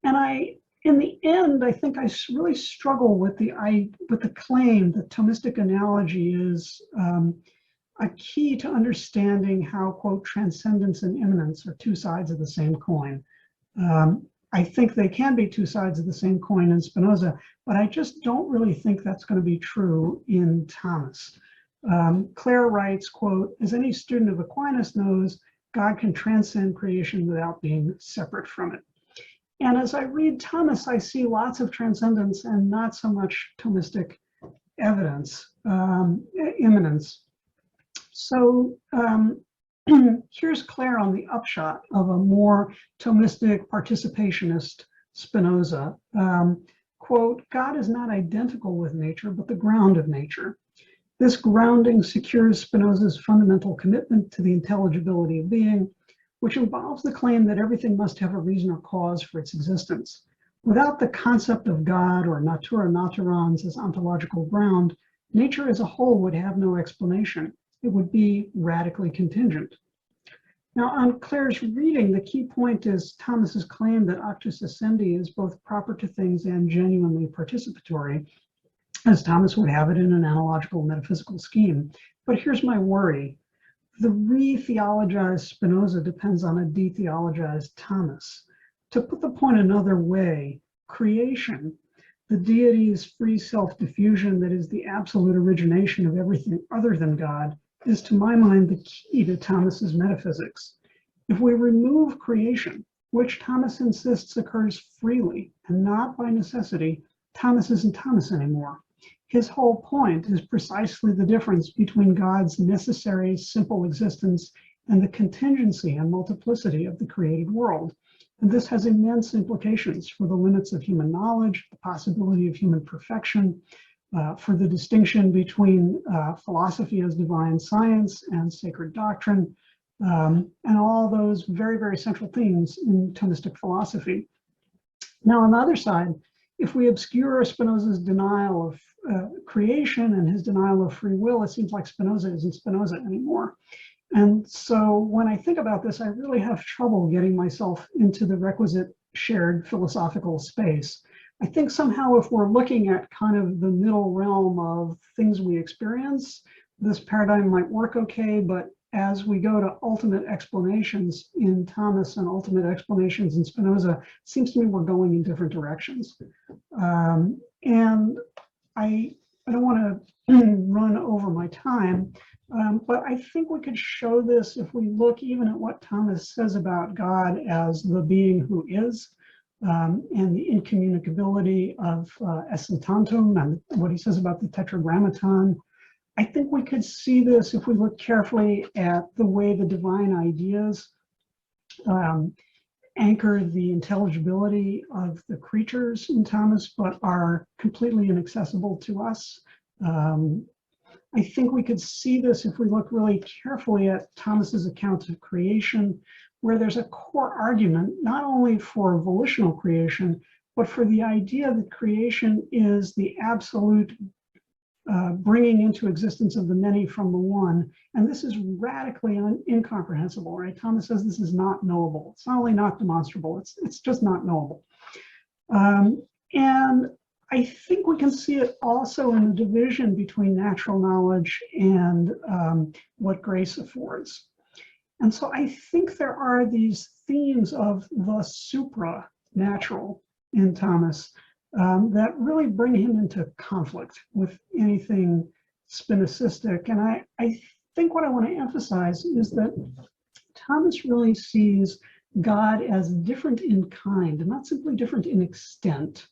And in the end, I think I really struggle with the claim that Thomistic analogy is a key to understanding how, quote, transcendence and immanence are two sides of the same coin. I think they can be two sides of the same coin in Spinoza, but I just don't really think that's going to be true in Thomas. Clare writes, quote, as any student of Aquinas knows, God can transcend creation without being separate from it. And as I read Thomas, I see lots of transcendence and not so much Thomistic evidence, immanence. So here's Clare on the upshot of a more Thomistic participationist Spinoza. Quote, God is not identical with nature, but the ground of nature. This grounding secures Spinoza's fundamental commitment to the intelligibility of being, which involves the claim that everything must have a reason or cause for its existence. Without the concept of God or natura naturans as ontological ground, nature as a whole would have no explanation. It would be radically contingent. Now, on Clare's reading, the key point is Thomas's claim that actus essendi is both proper to things and genuinely participatory, as Thomas would have it in an analogical metaphysical scheme. But here's my worry. The re-theologized Spinoza depends on a de-theologized Thomas. To put the point another way, creation, the deity's free self-diffusion that is the absolute origination of everything other than God, is to my mind the key to Thomas's metaphysics. If we remove creation, which Thomas insists occurs freely and not by necessity, Thomas isn't Thomas anymore. His whole point is precisely the difference between God's necessary, simple existence and the contingency and multiplicity of the created world. And this has immense implications for the limits of human knowledge, the possibility of human perfection, for the distinction between philosophy as divine science and sacred doctrine, and all those very, very central themes in Thomistic philosophy. Now, on the other side, if we obscure Spinoza's denial of creation and his denial of free will, it seems like Spinoza isn't Spinoza anymore. And so when I think about this, I really have trouble getting myself into the requisite shared philosophical space. I think somehow if we're looking at kind of the middle realm of things we experience, this paradigm might work okay, but as we go to ultimate explanations in Thomas and ultimate explanations in Spinoza, it seems to me we're going in different directions. And I don't want to run over my time, but I think we could show this if we look even at what Thomas says about God as the being who is, and the incommunicability of esse tantum, and what he says about the tetragrammaton. I think we could see this if we look carefully at the way the divine ideas anchor the intelligibility of the creatures in Thomas, but are completely inaccessible to us. I think we could see this if we look really carefully at Thomas's account of creation, where there's a core argument, not only for volitional creation, but for the idea that creation is the absolute bringing into existence of the many from the one. And this is radically incomprehensible, right? Thomas says this is not knowable. It's not only not demonstrable, it's just not knowable. And I think we can see it also in the division between natural knowledge and what grace affords. And so I think there are these themes of the supranatural in Thomas that really bring him into conflict with anything Spinozistic. And I think what I want to emphasize is that Thomas really sees God as different in kind, and not simply different in extent,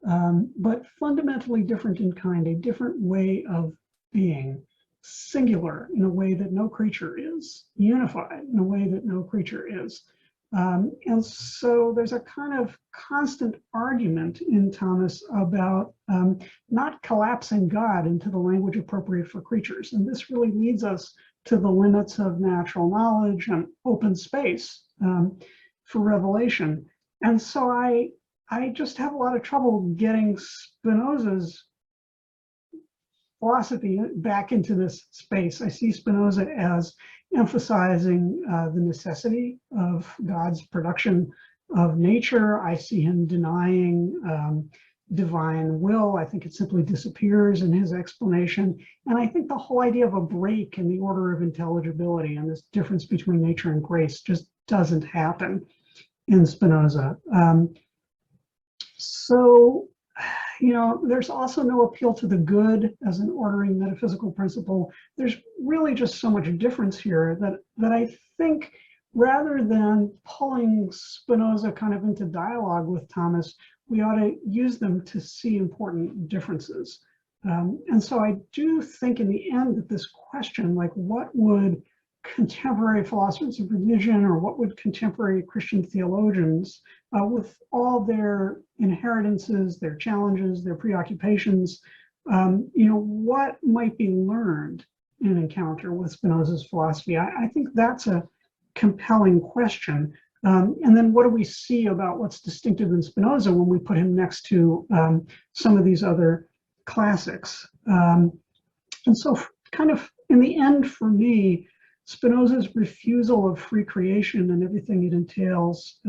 but fundamentally different in kind, a different way of being, singular in a way that no creature is, unified in a way that no creature is. And so there's a kind of constant argument in Thomas about not collapsing God into the language appropriate for creatures. And this really leads us to the limits of natural knowledge and open space for revelation. And so I just have a lot of trouble getting Spinoza's philosophy back into this space. I see Spinoza as emphasizing the necessity of God's production of nature. I see him denying divine will. I think it simply disappears in his explanation. And I think the whole idea of a break in the order of intelligibility and this difference between nature and grace just doesn't happen in Spinoza. So, you know, there's also no appeal to the good as an ordering metaphysical principle. There's really just so much difference here that I think rather than pulling Spinoza kind of into dialogue with Thomas, we ought to use them to see important differences. And so I do think in the end that this question, like what would contemporary philosophers of religion or what would contemporary Christian theologians, with all their inheritances, their challenges, their preoccupations, you know, what might be learned in an encounter with Spinoza's philosophy? I think that's a compelling question. And then what do we see about what's distinctive in Spinoza when we put him next to some of these other classics? And so kind of in the end for me, Spinoza's refusal of free creation and everything it entails,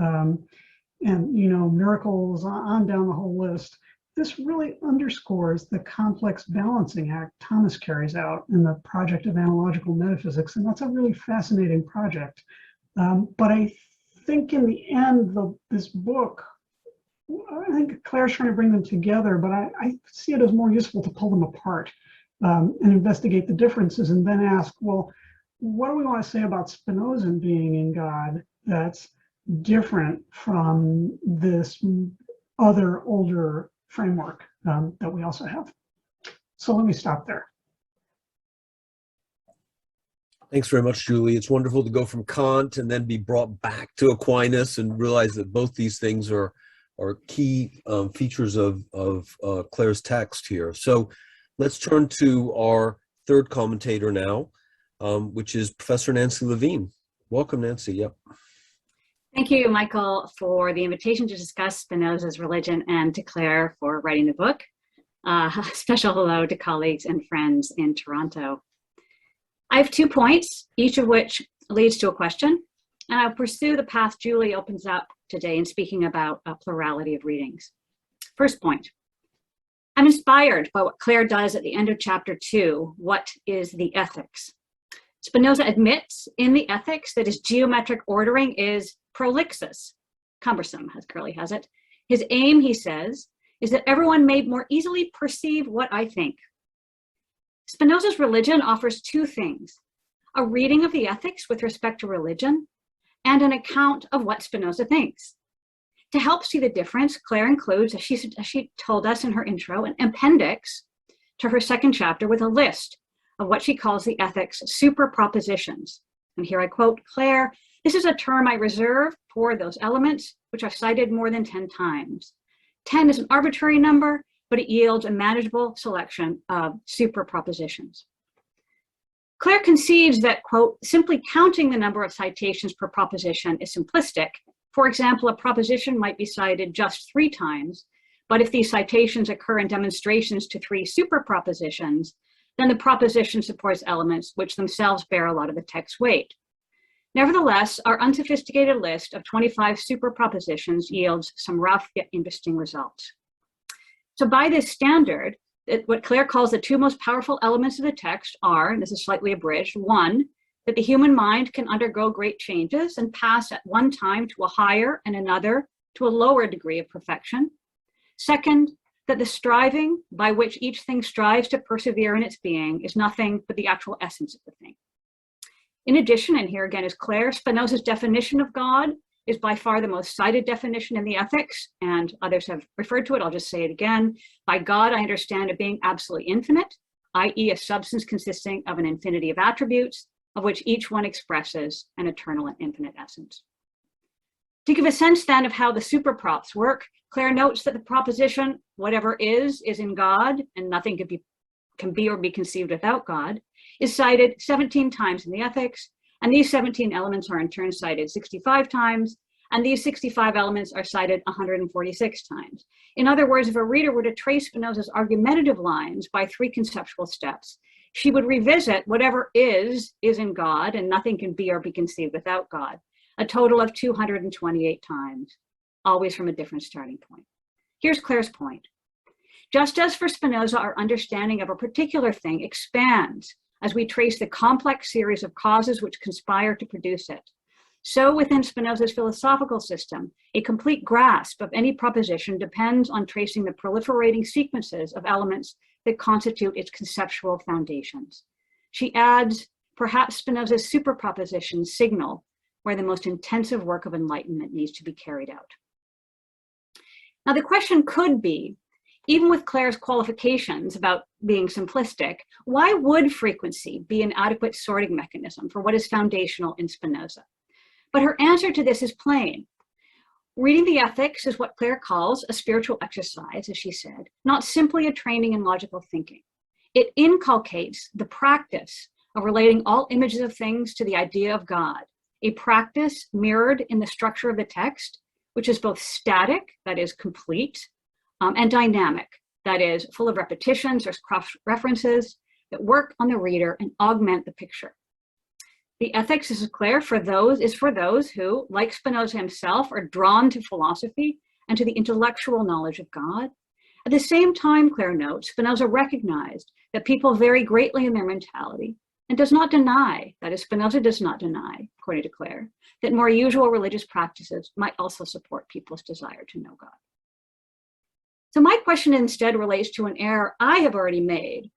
and, you know, miracles on down the whole list, this really underscores the complex balancing act Thomas carries out in the project of analogical metaphysics. And that's a really fascinating project. But I think in the end, this book, I think Claire's trying to bring them together, but I see it as more useful to pull them apart and investigate the differences and then ask, well, what do we want to say about Spinozan being in God that's different from this other older framework that we also have? So let me stop there. Thanks very much, Julie. It's wonderful to go from Kant and then be brought back to Aquinas and realize that both these things are key features of Claire's text here. So let's turn to our third commentator now, which is Professor Nancy Levine. Welcome, Nancy. Yep. Thank you, Michael, for the invitation to discuss Spinoza's religion and to Claire for writing the book. A special hello to colleagues and friends in Toronto. I have 2 points, each of which leads to a question, and I'll pursue the path Julie opens up today in speaking about a plurality of readings. First point, I'm inspired by what Claire does at the end of chapter 2, What is the Ethics? Spinoza admits in the Ethics that his geometric ordering is prolixus, cumbersome, as Curly has it. His aim, he says, is that everyone may more easily perceive what I think. Spinoza's religion offers 2 things, a reading of the Ethics with respect to religion and an account of what Spinoza thinks. To help see the difference, Claire includes, as she told us in her intro, an appendix to her second chapter with a list of what she calls the Ethics super propositions. And here I quote Claire, "This is a term I reserve for those elements which I've cited more than 10 times. 10 is an arbitrary number, but it yields a manageable selection of super propositions." Claire concedes that, quote, simply counting the number of citations per proposition is simplistic. For example, a proposition might be cited just 3 times, But if these citations occur in demonstrations to 3 superpropositions, then the proposition supports elements which themselves bear a lot of the text weight. Nevertheless, our unsophisticated list of 25 superpropositions yields some rough yet interesting results. So by this standard, what Clare calls the 2 most powerful elements of the text are, and this is slightly abridged, 1, that the human mind can undergo great changes and pass at one time to a higher and another to a lower degree of perfection. 2nd, that the striving by which each thing strives to persevere in its being is nothing but the actual essence of the thing. In addition, and here again is Clare, Spinoza's definition of God is by far the most cited definition in the Ethics, and others have referred to it. I'll just say it again. By God, I understand a being absolutely infinite, i.e. a substance consisting of an infinity of attributes, of which each one expresses an eternal and infinite essence. To give a sense then of how the superprops work, Clare notes that the proposition, whatever is in God, and nothing can be or be conceived without God, is cited 17 times in the Ethics, and these 17 elements are in turn cited 65 times, and these 65 elements are cited 146 times. In other words, if a reader were to trace Spinoza's argumentative lines by 3 conceptual steps, she would revisit whatever is in God, and nothing can be or be conceived without God, a total of 228 times, always from a different starting point. Here's Clare's point. Just as for Spinoza, our understanding of a particular thing expands as we trace the complex series of causes which conspire to produce it, so within Spinoza's philosophical system, a complete grasp of any proposition depends on tracing the proliferating sequences of elements that constitute its conceptual foundations. She adds, perhaps Spinoza's superpropositions signal where the most intensive work of enlightenment needs to be carried out. Now, the question could be, even with Clare's qualifications about being simplistic, why would frequency be an adequate sorting mechanism for what is foundational in Spinoza? But her answer to this is plain. Reading the Ethics is what Clare calls a spiritual exercise, as she said, not simply a training in logical thinking. It inculcates the practice of relating all images of things to the idea of God, a practice mirrored in the structure of the text, which is both static, that is complete, and dynamic, that is full of repetitions or cross-references that work on the reader and augment the picture. The Ethics, is Clare, for those who, like Spinoza himself, are drawn to philosophy and to the intellectual knowledge of God. At the same time, Clare notes, Spinoza recognized that people vary greatly in their mentality and does not deny, that is, Spinoza does not deny, according to Clare, that more usual religious practices might also support people's desire to know God. So my question instead relates to an error I have already made.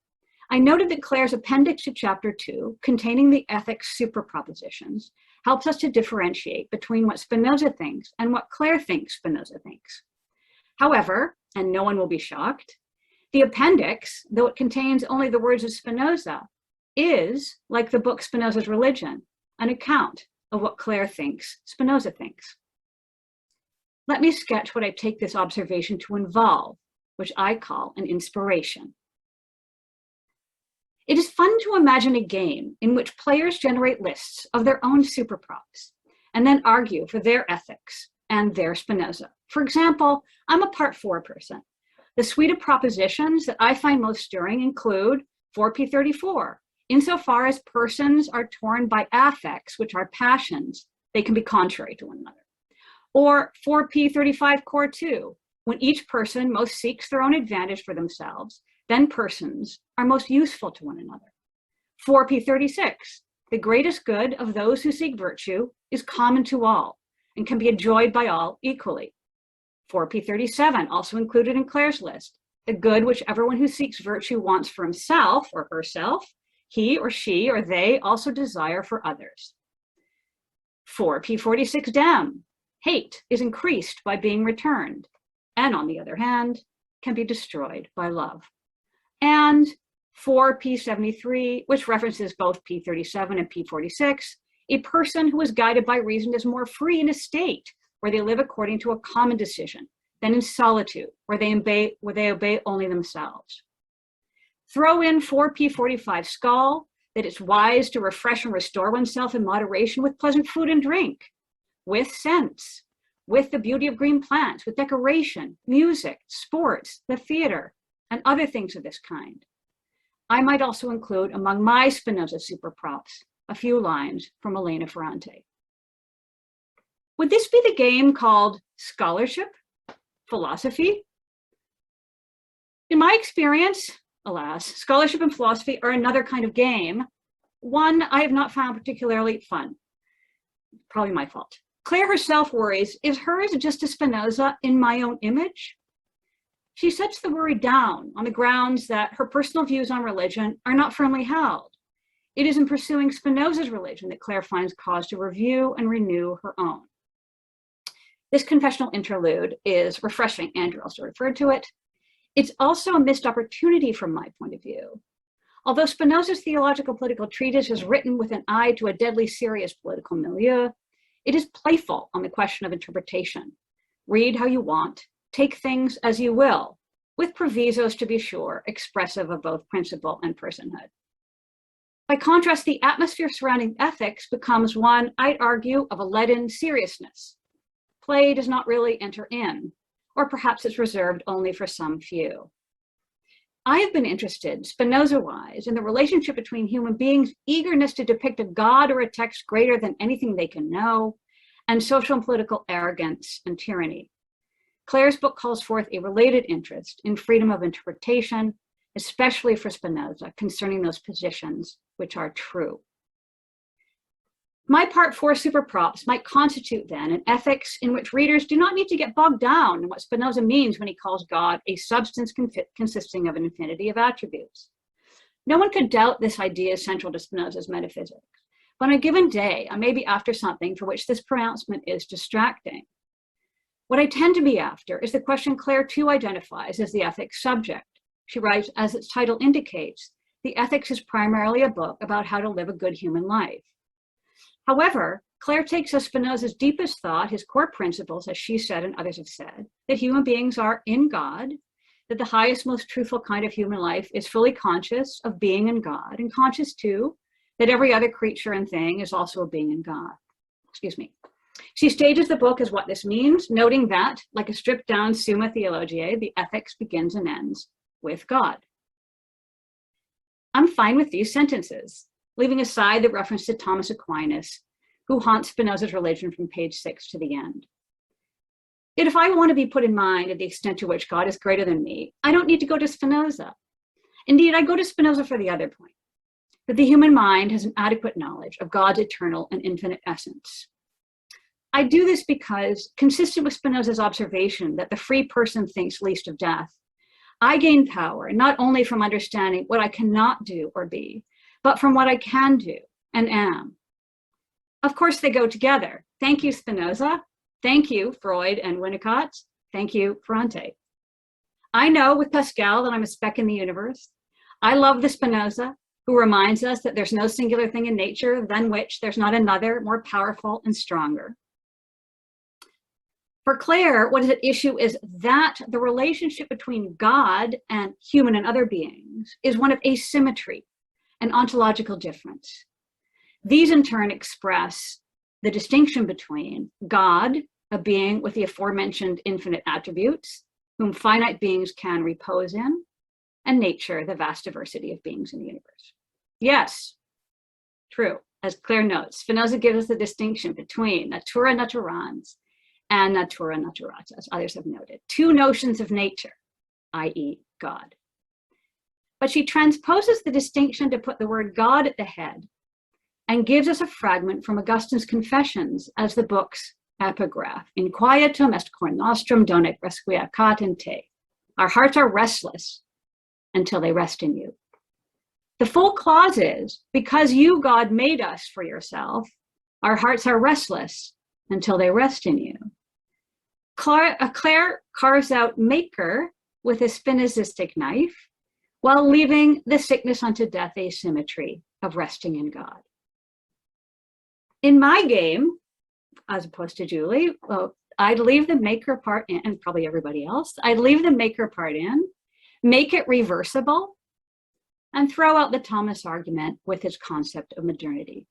I noted that Clare's appendix to chapter 2, containing the Ethics superpropositions, helps us to differentiate between what Spinoza thinks and what Clare thinks Spinoza thinks. However, and no one will be shocked, the appendix, though it contains only the words of Spinoza, is, like the book Spinoza's Religion, an account of what Clare thinks Spinoza thinks. Let me sketch what I take this observation to involve, which I call an inspiration. It is fun to imagine a game in which players generate lists of their own superprops and then argue for their ethics and their Spinoza. For example, I'm a part 4 person. The suite of propositions that I find most stirring include 4p34. Insofar as persons are torn by affects, which are passions, they can be contrary to one another. Or 4p35 core 2, when each person most seeks their own advantage for themselves, then persons are most useful to one another. 4p36, the greatest good of those who seek virtue is common to all and can be enjoyed by all equally. 4p37, also included in Clare's list, the good which everyone who seeks virtue wants for himself or herself, he or she or they also desire for others. 4p46 dem, hate is increased by being returned, and on the other hand, can be destroyed by love. And 4p73, which references both p37 and p46, a person who is guided by reason is more free in a state where they live according to a common decision than in solitude, where they obey only themselves. Throw in 4p45 skull, that it's wise to refresh and restore oneself in moderation with pleasant food and drink, with sense, with the beauty of green plants, with decoration, music, sports, the theater, and other things of this kind. I might also include among my Spinoza super props a few lines from Elena Ferrante. Would this be the game called scholarship, philosophy? In my experience, alas, scholarship and philosophy are another kind of game, one I have not found particularly fun. Probably my fault. Clare herself worries, is hers just a Spinoza in my own image? She sets the worry down on the grounds that her personal views on religion are not firmly held. It is in pursuing Spinoza's religion that Clare finds cause to review and renew her own. This confessional interlude is refreshing. Andrew also referred to it. It's also a missed opportunity from my point of view. Although Spinoza's theological political treatise is written with an eye to a deadly serious political milieu, it is playful on the question of interpretation. Read how you want, take things as you will, with provisos, to be sure, expressive of both principle and personhood. By contrast, the atmosphere surrounding ethics becomes one, I'd argue, of a leaden seriousness. Play does not really enter in, or perhaps it's reserved only for some few. I have been interested, Spinoza-wise, in the relationship between human beings' eagerness to depict a God or a text greater than anything they can know, and social and political arrogance and tyranny. Clare's book calls forth a related interest in freedom of interpretation, especially for Spinoza, concerning those positions which are true. My part 4 super props might constitute then an ethics in which readers do not need to get bogged down in what Spinoza means when he calls God a substance consisting of an infinity of attributes. No one could doubt this idea is central to Spinoza's metaphysics. But on a given day, I may be after something for which this pronouncement is distracting. What I tend to be after is the question Clare too identifies as the ethics subject. She writes, as its title indicates, the ethics is primarily a book about how to live a good human life. However, Clare takes as Spinoza's deepest thought, his core principles, as she said and others have said, that human beings are in God, that the highest, most truthful kind of human life is fully conscious of being in God, and conscious too, that every other creature and thing is also a being in God. Excuse me. She stages the book as what this means, noting that, like a stripped down Summa Theologiae, the ethics begins and ends with God. I'm fine with these sentences, leaving aside the reference to Thomas Aquinas, who haunts Spinoza's religion from page 6 to the end. Yet if I want to be put in mind of the extent to which God is greater than me, I don't need to go to Spinoza. Indeed, I go to Spinoza for the other point, that the human mind has an adequate knowledge of God's eternal and infinite essence. I do this because, consistent with Spinoza's observation that the free person thinks least of death, I gain power not only from understanding what I cannot do or be, but from what I can do and am. Of course, they go together. Thank you, Spinoza. Thank you, Freud and Winnicott. Thank you, Ferrante. I know with Pascal that I'm a speck in the universe. I love the Spinoza, who reminds us that there's no singular thing in nature than which there's not another more powerful and stronger. For Clare, what is at issue is that the relationship between God and human and other beings is one of asymmetry and ontological difference. These in turn express the distinction between God, a being with the aforementioned infinite attributes, whom finite beings can repose in, and nature, the vast diversity of beings in the universe. Yes, true. As Clare notes, Spinoza gives us the distinction between natura naturans and natura naturata, as others have noted, two notions of nature, i.e. God. But she transposes the distinction to put the word God at the head and gives us a fragment from Augustine's Confessions as the book's epigraph. In quietum est cor nostrum donec requiescat in te. Our hearts are restless until they rest in you. The full clause is, because you, God, made us for yourself, our hearts are restless until they rest in you. Clare carves out maker with a Spinozistic knife while leaving the sickness unto death asymmetry of resting in God. In my game, as opposed to Julie, well, I'd leave the maker part in, and probably everybody else, I'd leave the maker part in, make it reversible, and throw out the Thomas argument with its concept of modernity.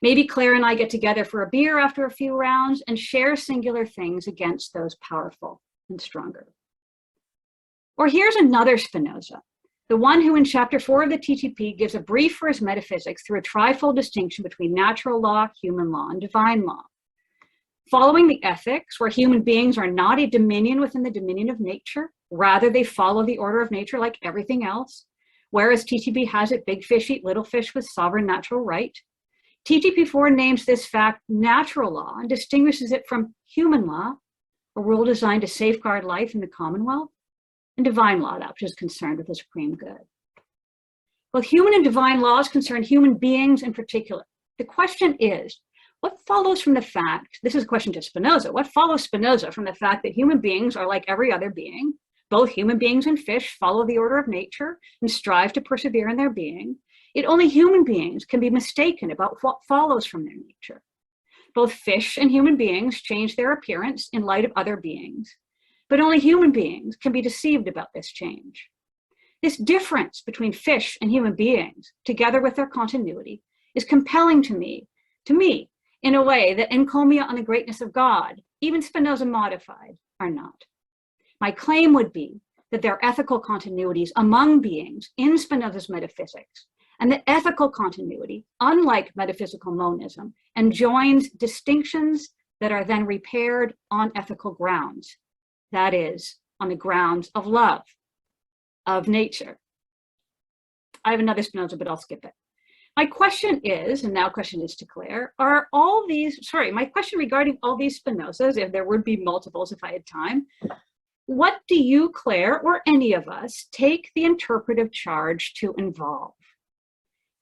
Maybe Clare and I get together for a beer after a few rounds and share singular things against those powerful and stronger. Or here's another Spinoza, the one who in chapter 4 of the TTP gives a brief for his metaphysics through a trifold distinction between natural law, human law, and divine law. Following the ethics, where human beings are not a dominion within the dominion of nature, rather they follow the order of nature like everything else, whereas TTP has it, big fish eat little fish with sovereign natural right. TTP4 names this fact natural law and distinguishes it from human law, a rule designed to safeguard life in the commonwealth, and divine law, that which is concerned with the supreme good. Both human and divine laws concern human beings in particular. The question is, what follows from the fact, this is a question to Spinoza, what follows Spinoza from the fact that human beings are like every other being, both human beings and fish follow the order of nature and strive to persevere in their being, yet only human beings can be mistaken about what follows from their nature. Both fish and human beings change their appearance in light of other beings, but only human beings can be deceived about this change. This difference between fish and human beings, together with their continuity, is compelling to me, in a way that encomia on the greatness of God, even Spinoza modified, are not. My claim would be that there are ethical continuities among beings in Spinoza's metaphysics, and that ethical continuity, unlike metaphysical monism, enjoins distinctions that are then repaired on ethical grounds. That is, on the grounds of love, of nature. I have another Spinoza, but I'll skip it. My question is, and now question is to Clare, are all these, my question regarding all these Spinozas, if there would be multiples if I had time, what do you, Clare, or any of us, take the interpretive charge to involve?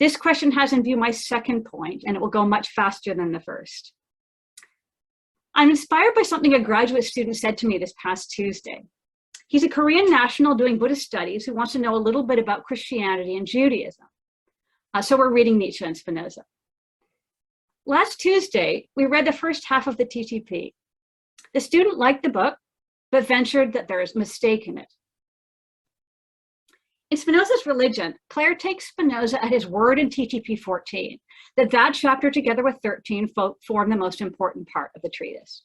This question has in view my second point, and it will go much faster than the first. I'm inspired by something a graduate student said to me this past Tuesday. He's a Korean national doing Buddhist studies who wants to know a little bit about Christianity and Judaism. So we're reading Nietzsche and Spinoza. Last Tuesday, we read the first half of the TTP. The student liked the book, but ventured that there is a mistake in it. In Spinoza's Religion, Clare takes Spinoza at his word in TTP 14, that chapter together with 13 form the most important part of the treatise.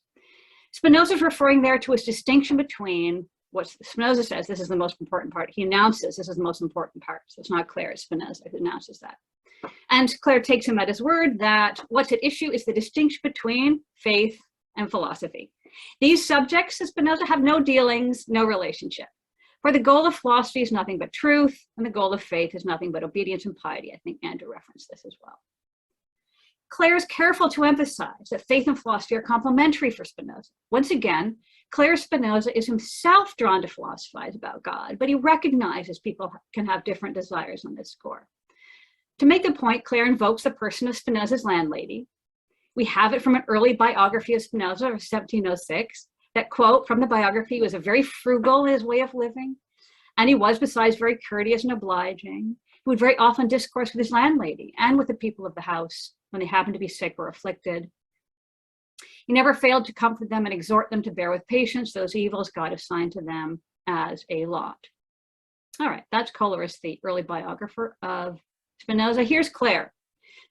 Spinoza's referring there to his distinction between what Spinoza says, this is the most important part. He announces this is the most important part. So it's not Clare, it's Spinoza who announces that. And Clare takes him at his word that what's at issue is the distinction between faith and philosophy. These subjects, says Spinoza, have no dealings, no relationship. For the goal of philosophy is nothing but truth, and the goal of faith is nothing but obedience and piety. I think Andrew referenced this as well. Clare is careful to emphasize that faith and philosophy are complementary for Spinoza. Once again, Clare Spinoza is himself drawn to philosophize about God, but he recognizes people can have different desires on this score. To make the point, Clare invokes the person of Spinoza's landlady. We have it from an early biography of Spinoza of 1706, that quote from the biography was a very frugal in his way of living, and he was besides very courteous and obliging. He would very often discourse with his landlady and with the people of the house when they happened to be sick or afflicted. He never failed to comfort them and exhort them to bear with patience those evils God assigned to them as a lot. All right, that's Coleridge, the early biographer of Spinoza. Here's Clare.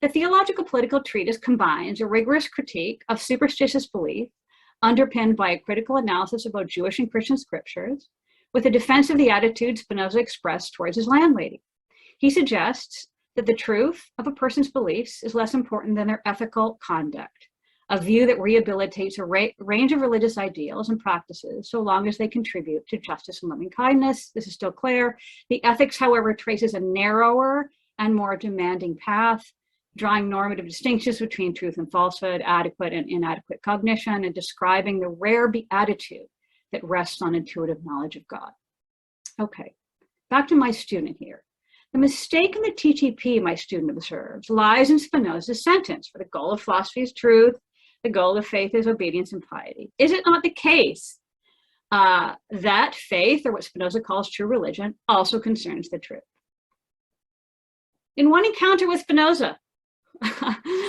The theological political treatise combines a rigorous critique of superstitious belief, underpinned by a critical analysis of both Jewish and Christian scriptures, with a defense of the attitude Spinoza expressed towards his landlady. He suggests that the truth of a person's beliefs is less important than their ethical conduct, a view that rehabilitates a range of religious ideals and practices so long as they contribute to justice and loving kindness. This is still Clare. The ethics, however, traces a narrower and more demanding path, drawing normative distinctions between truth and falsehood, adequate and inadequate cognition, and describing the rare beatitude that rests on intuitive knowledge of God. Okay, back to my student here. The mistake in the TTP, my student observes, lies in Spinoza's sentence, for the goal of philosophy is truth, the goal of faith is obedience and piety. Is it not the case that faith, or what Spinoza calls true religion, also concerns the truth? In one encounter with Spinoza,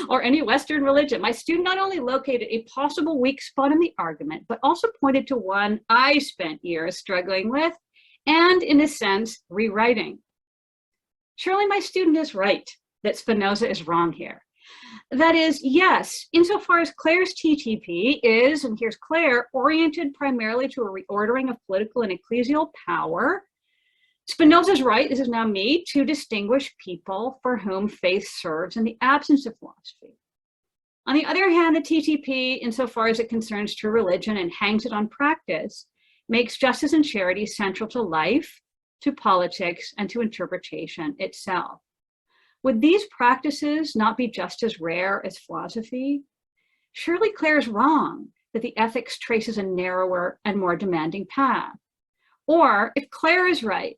or any Western religion, my student not only located a possible weak spot in the argument, but also pointed to one I spent years struggling with and, in a sense, rewriting. Surely my student is right that Spinoza is wrong here. That is, yes, insofar as Clare's TTP is, and here's Clare, oriented primarily to a reordering of political and ecclesial power, Spinoza's right, this is now me, to distinguish people for whom faith serves in the absence of philosophy. On the other hand, the TTP, insofar as it concerns true religion and hangs it on practice, makes justice and charity central to life, to politics, and to interpretation itself. Would these practices not be just as rare as philosophy? Surely Clare is wrong that the ethics traces a narrower and more demanding path. Or if Clare is right,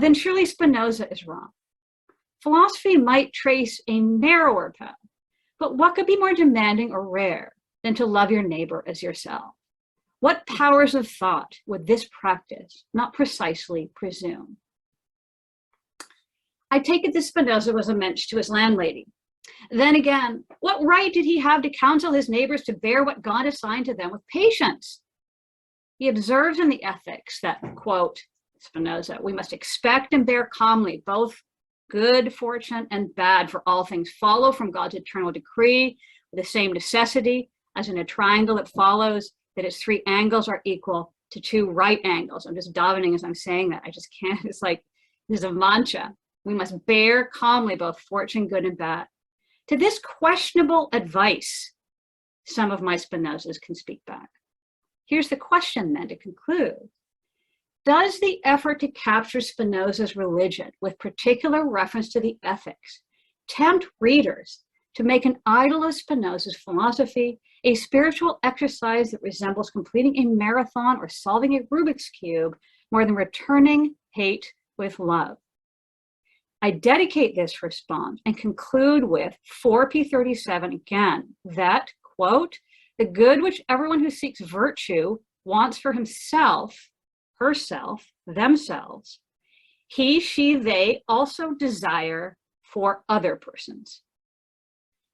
then surely Spinoza is wrong. Philosophy might trace a narrower path, but what could be more demanding or rare than to love your neighbor as yourself? What powers of thought would this practice not precisely presume? I take it that Spinoza was a mensch to his landlady. Then again, what right did he have to counsel his neighbors to bear what God assigned to them with patience? He observes in the ethics that, quote, Spinoza, we must expect and bear calmly both good fortune and bad, for all things follow from God's eternal decree with the same necessity as in a triangle it follows that its 3 angles are equal to 2 right angles. I'm just davening as I'm saying that. I just can't, it's like, this is a mantra. We must bear calmly both fortune, good and bad. To this questionable advice, some of my Spinozas can speak back. Here's the question then to conclude. Does the effort to capture Spinoza's religion with particular reference to the ethics tempt readers to make an idol of Spinoza's philosophy, a spiritual exercise that resembles completing a marathon or solving a Rubik's Cube more than returning hate with love? I dedicate this response and conclude with 4P37 again, that, quote, the good which everyone who seeks virtue wants for himself, herself, themselves, he, she, they also desire for other persons.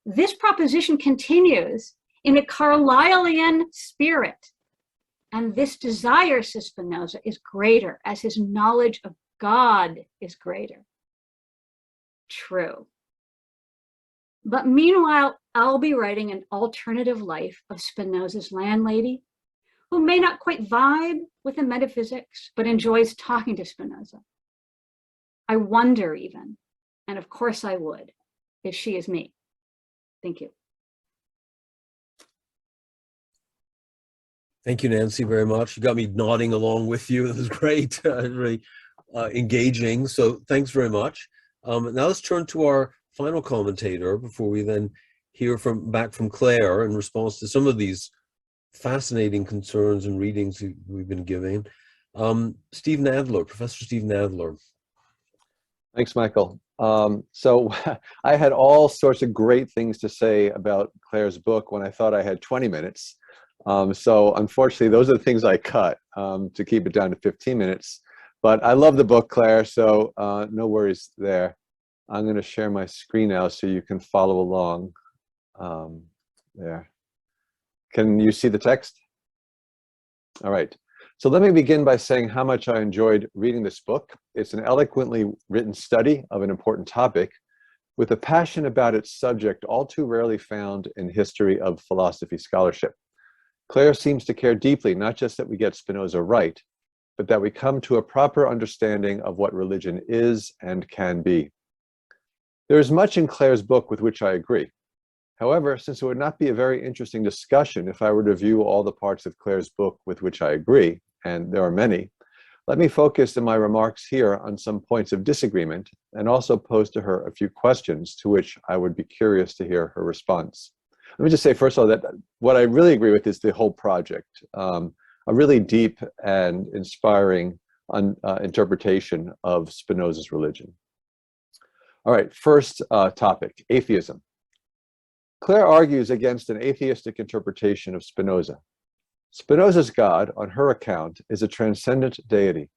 This proposition continues in a Carlislean spirit, and this desire, says Spinoza, is greater as his knowledge of God is greater. True. But meanwhile, I'll be writing an alternative life of Spinoza's landlady, who may not quite vibe with the metaphysics, but enjoys talking to Spinoza. I wonder even, and of course I would, if she is me. Thank you. Thank you, Nancy, very much. You got me nodding along with you. It was great, really engaging. So thanks very much. Now let's turn to our final commentator before we then hear back from Clare in response to some of these fascinating concerns and readings we've been giving. Steve Nadler, Professor Steve Nadler. Thanks, Michael. So I had all sorts of great things to say about Clare's book when I thought I had 20 minutes. So unfortunately, those are the things I cut to keep it down to 15 minutes. But I love the book, Clare, so no worries there. I'm going to share my screen now so you can follow along there. Can you see the text? All right. So let me begin by saying how much I enjoyed reading this book. It's an eloquently written study of an important topic with a passion about its subject all too rarely found in history of philosophy scholarship. Clare seems to care deeply, not just that we get Spinoza right, but that we come to a proper understanding of what religion is and can be. There is much in Clare's book with which I agree. However, since it would not be a very interesting discussion if I were to view all the parts of Clare's book with which I agree, and there are many, let me focus in my remarks here on some points of disagreement and also pose to her a few questions to which I would be curious to hear her response. Let me just say, first of all, that what I really agree with is the whole project, a really deep and inspiring interpretation of Spinoza's religion. All right, first topic, atheism. Clare argues against an atheistic interpretation of Spinoza. Spinoza's God, on her account, is a transcendent deity.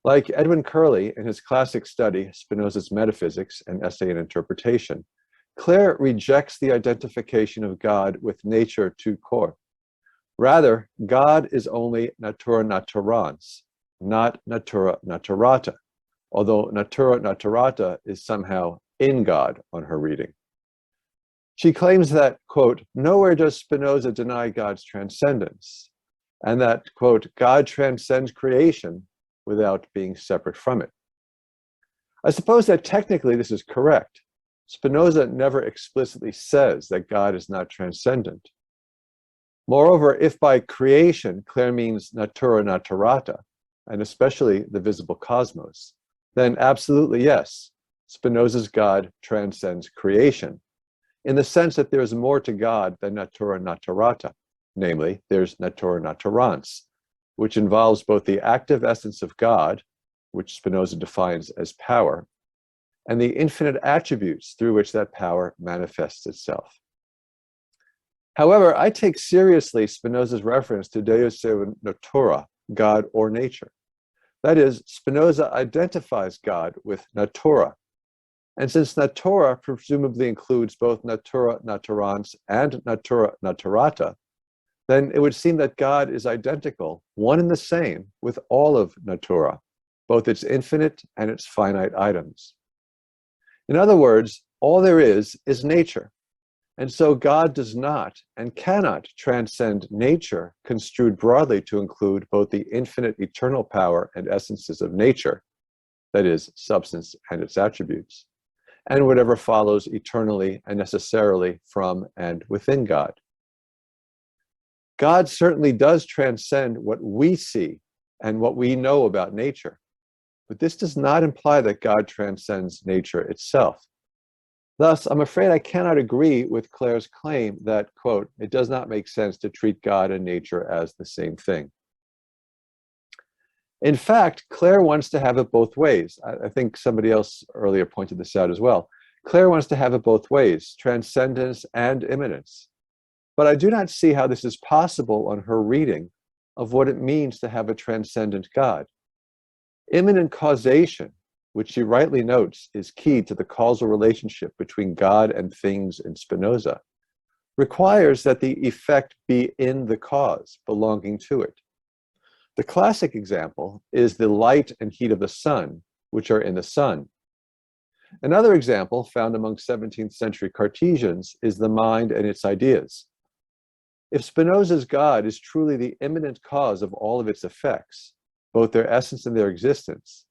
Like Edwin Curley in his classic study, Spinoza's Metaphysics, an Essay in Interpretation, Clare rejects the identification of God with nature tout court. Rather, God is only natura naturans, not natura naturata, although natura naturata is somehow in God on her reading. She claims that, quote, nowhere does Spinoza deny God's transcendence, and that, quote, God transcends creation without being separate from it. I suppose that technically this is correct. Spinoza never explicitly says that God is not transcendent. Moreover, if by creation Clare means natura naturata, and especially the visible cosmos, then absolutely yes, Spinoza's God transcends creation, in the sense that there is more to God than natura naturata. Namely, there's natura naturans, which involves both the active essence of God, which Spinoza defines as power, and the infinite attributes through which that power manifests itself. However, I take seriously Spinoza's reference to Deus natura, God or nature. That is, Spinoza identifies God with natura. And since natura presumably includes both natura naturans and natura naturata, then it would seem that God is identical, one and the same, with all of natura, both its infinite and its finite items. In other words, all there is nature. And so God does not and cannot transcend nature, construed broadly to include both the infinite eternal power and essences of nature, that is, substance and its attributes, and whatever follows eternally and necessarily from and within God. God certainly does transcend what we see and what we know about nature, but this does not imply that God transcends nature itself. Thus, I'm afraid I cannot agree with Clare's claim that, quote, it does not make sense to treat God and nature as the same thing. In fact, Clare wants to have it both ways. I think somebody else earlier pointed this out as well. Clare wants to have it both ways, transcendence and immanence. But I do not see how this is possible on her reading of what it means to have a transcendent God. Immanent causation, which she rightly notes is key to the causal relationship between God and things in Spinoza, requires that the effect be in the cause, belonging to it. The classic example is the light and heat of the sun, which are in the sun. Another example found among 17th century Cartesians is the mind and its ideas. If Spinoza's God is truly the immanent cause of all of its effects, both their essence and their existence,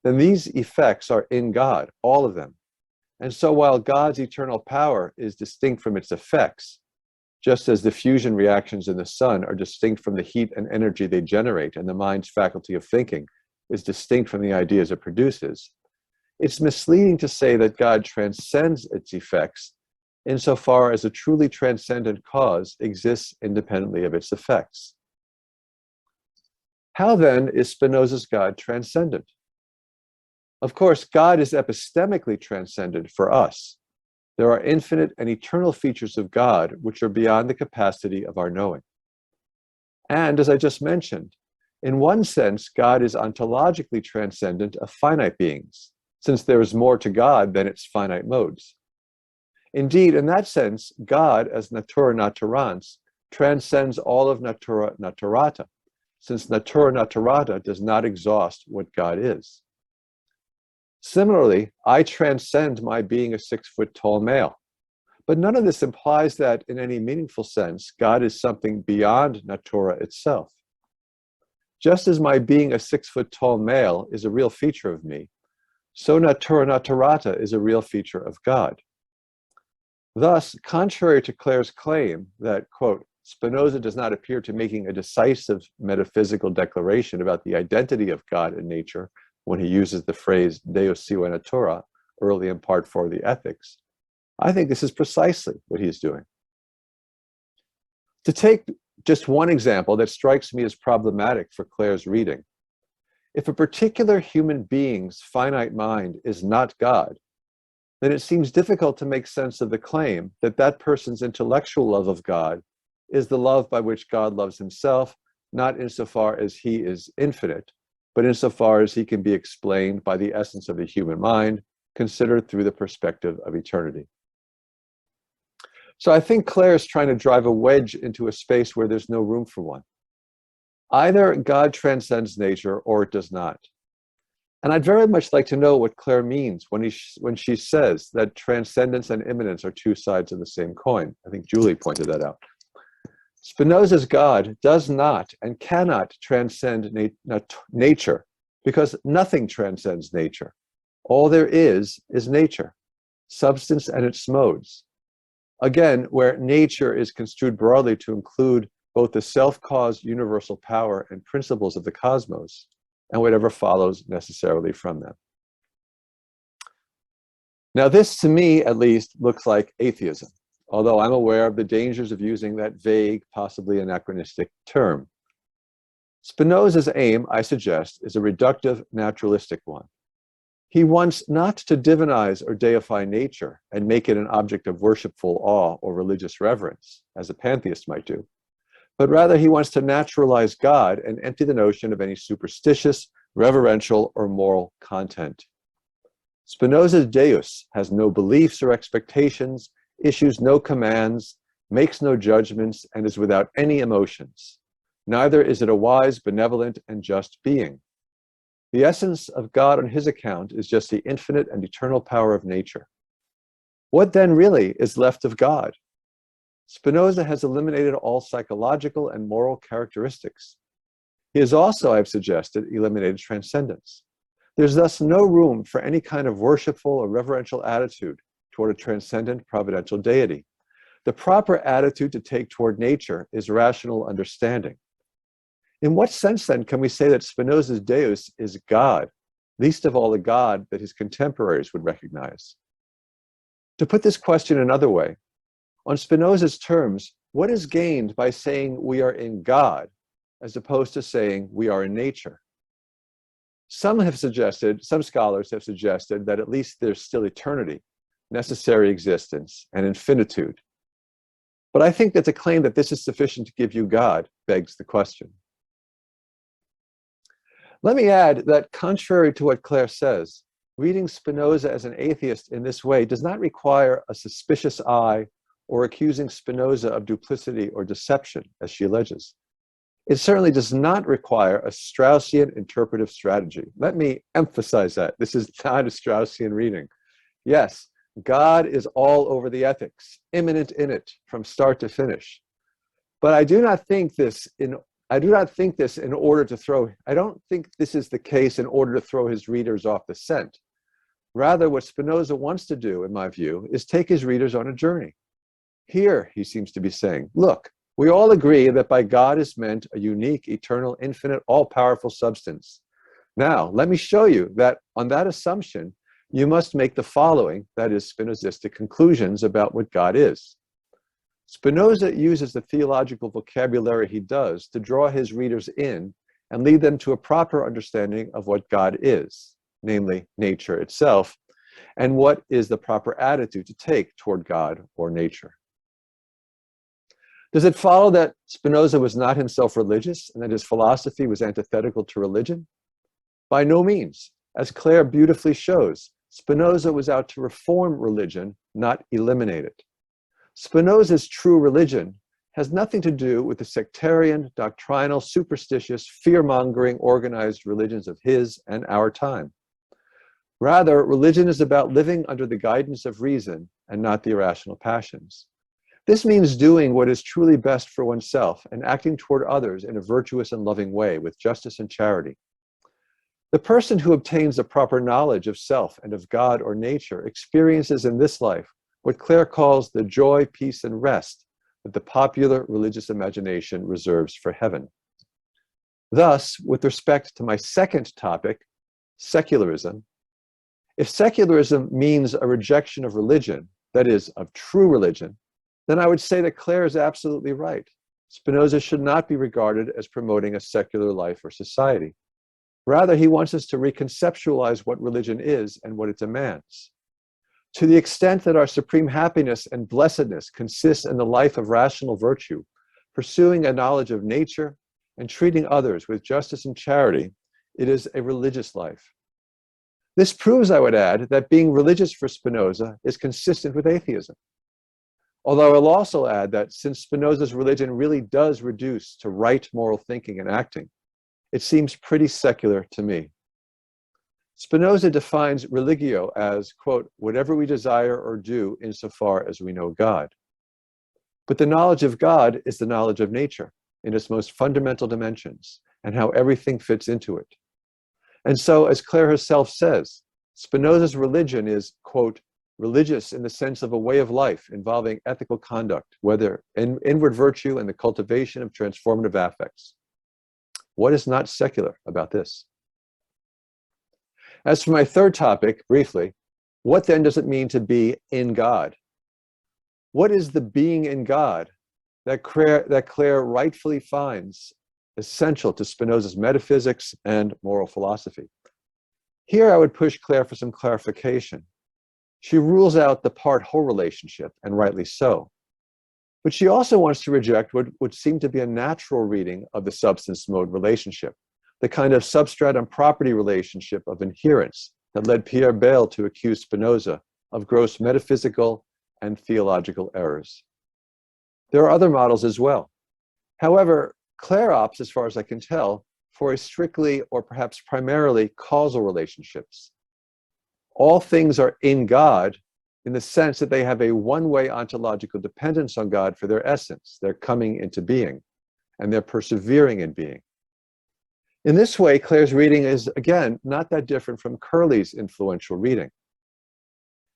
then these effects are in God, all of them. And so while God's eternal power is distinct from its effects, just as the fusion reactions in the sun are distinct from the heat and energy they generate, and the mind's faculty of thinking is distinct from the ideas it produces, it's misleading to say that God transcends its effects insofar as a truly transcendent cause exists independently of its effects. How then is Spinoza's God transcendent? Of course, God is epistemically transcendent for us. There are infinite and eternal features of God which are beyond the capacity of our knowing. And as I just mentioned, in one sense, God is ontologically transcendent of finite beings, since there is more to God than its finite modes. Indeed, in that sense, God, as natura naturans, transcends all of natura naturata, since natura naturata does not exhaust what God is. Similarly, I transcend my being a 6-foot-tall male. But none of this implies that, in any meaningful sense, God is something beyond natura itself. Just as my being a 6-foot-tall male is a real feature of me, so natura naturata is a real feature of God. Thus, contrary to Clare's claim that, quote, Spinoza does not appear to making a decisive metaphysical declaration about the identity of God and nature when he uses the phrase Deus sive natura early in part 4 of the Ethics, I think this is precisely what he's doing. To take just one example that strikes me as problematic for Clare's reading, if a particular human being's finite mind is not God, then it seems difficult to make sense of the claim that that person's intellectual love of God is the love by which God loves himself, not insofar as he is infinite, but insofar as he can be explained by the essence of the human mind, considered through the perspective of eternity. So I think Clare is trying to drive a wedge into a space where there's no room for one. Either God transcends nature or it does not. And I'd very much like to know what Clare means when she says that transcendence and immanence are two sides of the same coin. I think Julie pointed that out. Spinoza's God does not and cannot transcend nature, because nothing transcends nature. All there is nature, substance and its modes. Again, where nature is construed broadly to include both the self-caused universal power and principles of the cosmos, and whatever follows necessarily from them. Now, this, to me at least, looks like atheism, although I'm aware of the dangers of using that vague, possibly anachronistic term. Spinoza's aim, I suggest, is a reductive, naturalistic one. He wants not to divinize or deify nature and make it an object of worshipful awe or religious reverence, as a pantheist might do, but rather he wants to naturalize God and empty the notion of any superstitious, reverential, or moral content. Spinoza's Deus has no beliefs or expectations, issues no commands, makes no judgments, and is without any emotions. Neither is it a wise, benevolent, and just being. The essence of God on his account is just the infinite and eternal power of nature. What then really is left of God? Spinoza has eliminated all psychological and moral characteristics. He has also, I've suggested, eliminated transcendence. There's thus no room for any kind of worshipful or reverential attitude toward a transcendent providential deity. The proper attitude to take toward nature is rational understanding. In what sense, then, can we say that Spinoza's Deus is God, least of all a God that his contemporaries would recognize? To put this question another way, on Spinoza's terms, what is gained by saying we are in God, as opposed to saying we are in nature? Some scholars have suggested that at least there's still eternity, necessary existence, and infinitude. But I think that to claim that this is sufficient to give you God begs the question. Let me add that, contrary to what Clare says, reading Spinoza as an atheist in this way does not require a suspicious eye or accusing Spinoza of duplicity or deception, as she alleges. It certainly does not require a Straussian interpretive strategy. Let me emphasize that. This is not a Straussian reading. Yes, God is all over the ethics, immanent in it from start to finish. But I don't think this is the case in order to throw his readers off the scent. Rather, what Spinoza wants to do, in my view, is take his readers on a journey. Here, he seems to be saying, look, we all agree that by God is meant a unique, eternal, infinite, all-powerful substance. Now, let me show you that on that assumption, you must make the following, that is, Spinozistic conclusions about what God is. Spinoza uses the theological vocabulary he does to draw his readers in and lead them to a proper understanding of what God is, namely nature itself, and what is the proper attitude to take toward God or nature. Does it follow that Spinoza was not himself religious and that his philosophy was antithetical to religion? By no means. As Clare beautifully shows, Spinoza was out to reform religion, not eliminate it. Spinoza's true religion has nothing to do with the sectarian, doctrinal, superstitious, fear-mongering, organized religions of his and our time. Rather, religion is about living under the guidance of reason and not the irrational passions. This means doing what is truly best for oneself and acting toward others in a virtuous and loving way with justice and charity. The person who obtains a proper knowledge of self and of God or nature experiences in this life what Clare calls the joy, peace, and rest that the popular religious imagination reserves for heaven. Thus, with respect to my second topic, secularism, if secularism means a rejection of religion, that is, of true religion, then I would say that Clare is absolutely right. Spinoza should not be regarded as promoting a secular life or society. Rather, he wants us to reconceptualize what religion is and what it demands. To the extent that our supreme happiness and blessedness consists in the life of rational virtue, pursuing a knowledge of nature and treating others with justice and charity, it is a religious life. This proves, I would add, that being religious for Spinoza is consistent with atheism. Although I'll also add that since Spinoza's religion really does reduce to right moral thinking and acting, it seems pretty secular to me. Spinoza defines religio as, quote, whatever we desire or do insofar as we know God. But the knowledge of God is the knowledge of nature in its most fundamental dimensions and how everything fits into it. And so, as Clare herself says, Spinoza's religion is, quote, religious in the sense of a way of life involving ethical conduct, whether inward virtue and the cultivation of transformative affects. What is not secular about this? As for my third topic, briefly, what then does it mean to be in God? What is the being in God that Clare rightfully finds essential to Spinoza's metaphysics and moral philosophy? Here I would push Clare for some clarification. She rules out the part-whole relationship, and rightly so. But she also wants to reject what would seem to be a natural reading of the substance-mode relationship, the kind of substratum-property relationship of inherence that led Pierre Bayle to accuse Spinoza of gross metaphysical and theological errors. There are other models as well. However, Clare opts, as far as I can tell, for a strictly or perhaps primarily causal relationships. All things are in God in the sense that they have a one-way ontological dependence on God for their essence, their coming into being, and their persevering in being. In this way, Clare's reading is, again, not that different from Curley's influential reading.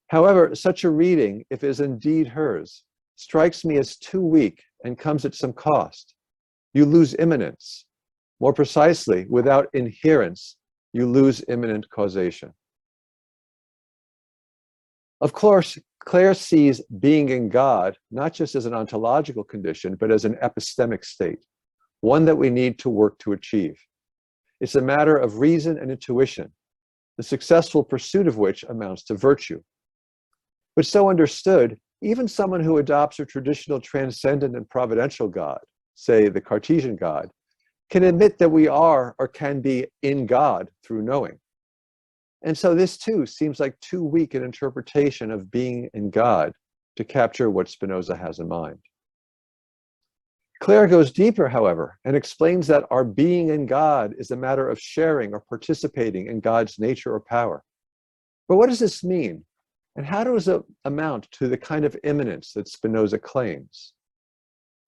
However, such a reading, if it is indeed hers, strikes me as too weak and comes at some cost. You lose immanence. More precisely, without inherence, you lose immanent causation. Of course, Clare sees being in God not just as an ontological condition, but as an epistemic state, one that we need to work to achieve. It's a matter of reason and intuition, the successful pursuit of which amounts to virtue. But so understood, even someone who adopts a traditional transcendent and providential God, say the Cartesian God, can admit that we are or can be in God through knowing. And so this too seems like too weak an interpretation of being in God to capture what Spinoza has in mind. Clare goes deeper, however, and explains that our being in God is a matter of sharing or participating in God's nature or power. But what does this mean? And how does it amount to the kind of immanence that Spinoza claims?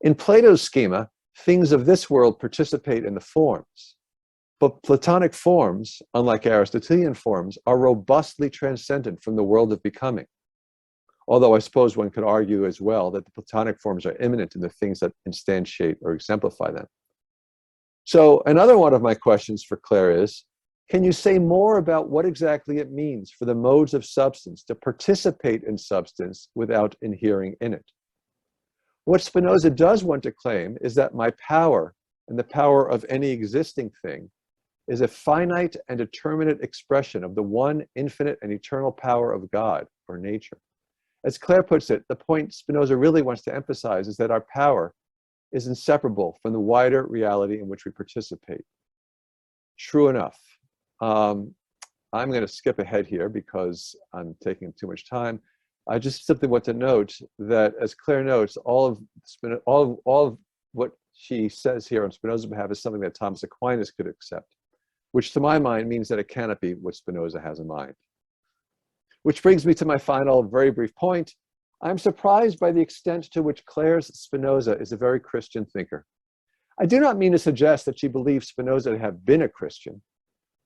In Plato's schema, things of this world participate in the forms. But Platonic forms, unlike Aristotelian forms, are robustly transcendent from the world of becoming. Although I suppose one could argue as well that the Platonic forms are immanent in the things that instantiate or exemplify them. So another one of my questions for Clare is, can you say more about what exactly it means for the modes of substance to participate in substance without inhering in it? What Spinoza does want to claim is that my power and the power of any existing thing is a finite and determinate expression of the one infinite and eternal power of God or nature. As Clare puts it, the point Spinoza really wants to emphasize is that our power is inseparable from the wider reality in which we participate. True enough. I'm going to skip ahead here because I'm taking too much time. I just simply want to note that, as Clare notes, all of what she says here on Spinoza's behalf is something that Thomas Aquinas could accept, which to my mind means that it cannot be what Spinoza has in mind. Which brings me to my final, very brief point. I'm surprised by the extent to which Clare's Spinoza is a very Christian thinker. I do not mean to suggest that she believes Spinoza to have been a Christian,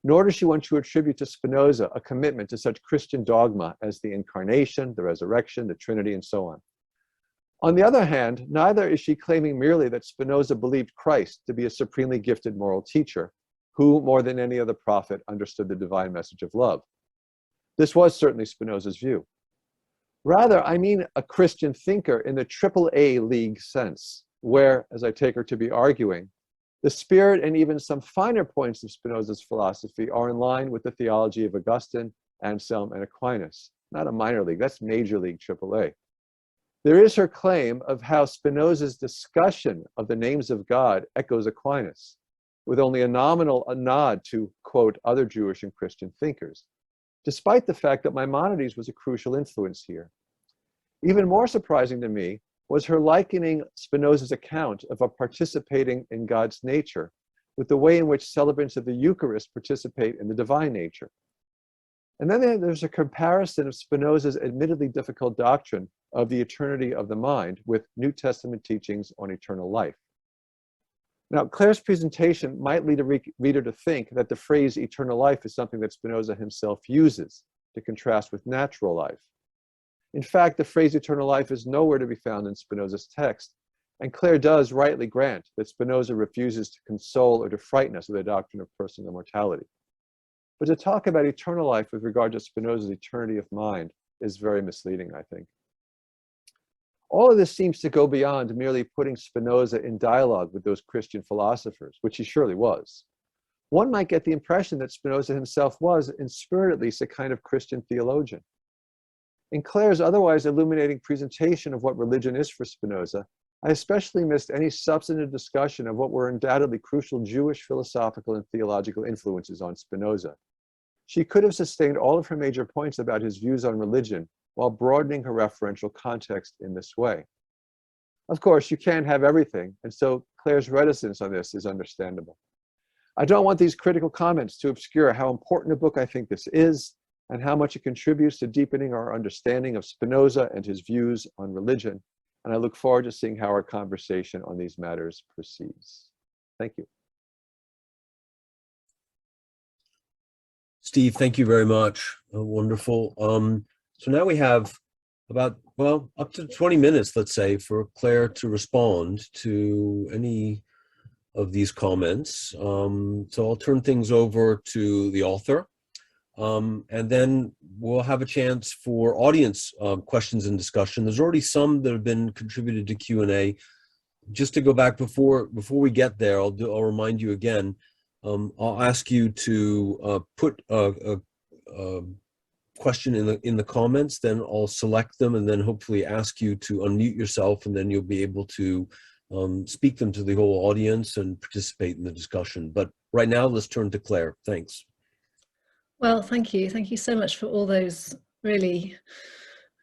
nor does she want to attribute to Spinoza a commitment to such Christian dogma as the incarnation, the resurrection, the Trinity, and so on. On the other hand, neither is she claiming merely that Spinoza believed Christ to be a supremely gifted moral teacher, who, more than any other prophet, understood the divine message of love. This was certainly Spinoza's view. Rather, I mean a Christian thinker in the AAA league sense, where, as I take her to be arguing, the spirit and even some finer points of Spinoza's philosophy are in line with the theology of Augustine, Anselm, and Aquinas. Not a minor league, that's major league AAA. There is her claim of how Spinoza's discussion of the names of God echoes Aquinas, with only a nod to, quote, other Jewish and Christian thinkers, despite the fact that Maimonides was a crucial influence here. Even more surprising to me was her likening Spinoza's account of a participating in God's nature with the way in which celebrants of the Eucharist participate in the divine nature. And then there's a comparison of Spinoza's admittedly difficult doctrine of the eternity of the mind with New Testament teachings on eternal life. Now, Clare's presentation might lead a reader to think that the phrase eternal life is something that Spinoza himself uses to contrast with natural life. In fact, the phrase eternal life is nowhere to be found in Spinoza's text, and Clare does rightly grant that Spinoza refuses to console or to frighten us with the doctrine of personal immortality. But to talk about eternal life with regard to Spinoza's eternity of mind is very misleading, I think. All of this seems to go beyond merely putting Spinoza in dialogue with those Christian philosophers, which he surely was. One might get the impression that Spinoza himself was, in spirit at least, a kind of Christian theologian. In Clare's otherwise illuminating presentation of what religion is for Spinoza, I especially missed any substantive discussion of what were undoubtedly crucial Jewish philosophical and theological influences on Spinoza. She could have sustained all of her major points about his views on religion while broadening her referential context in this way. Of course, you can't have everything, and so Clare's reticence on this is understandable. I don't want these critical comments to obscure how important a book I think this is, and how much it contributes to deepening our understanding of Spinoza and his views on religion, and I look forward to seeing how our conversation on these matters proceeds. Thank you. Steve, thank you very much. Wonderful. So now we have about, well, up to 20 minutes, let's say, for Clare to respond to any of these comments. So I'll turn things over to the author, and then we'll have a chance for audience questions and discussion. There's already some that have been contributed to Q&A. Just to go back before we get there, I'll remind you again. I'll ask you to put a question in the comments, then I'll select them and then hopefully ask you to unmute yourself, and then you'll be able to speak them to the whole audience and participate in the discussion. But right now, let's turn to Clare. Thanks. Well, thank you. Thank you so much for all those really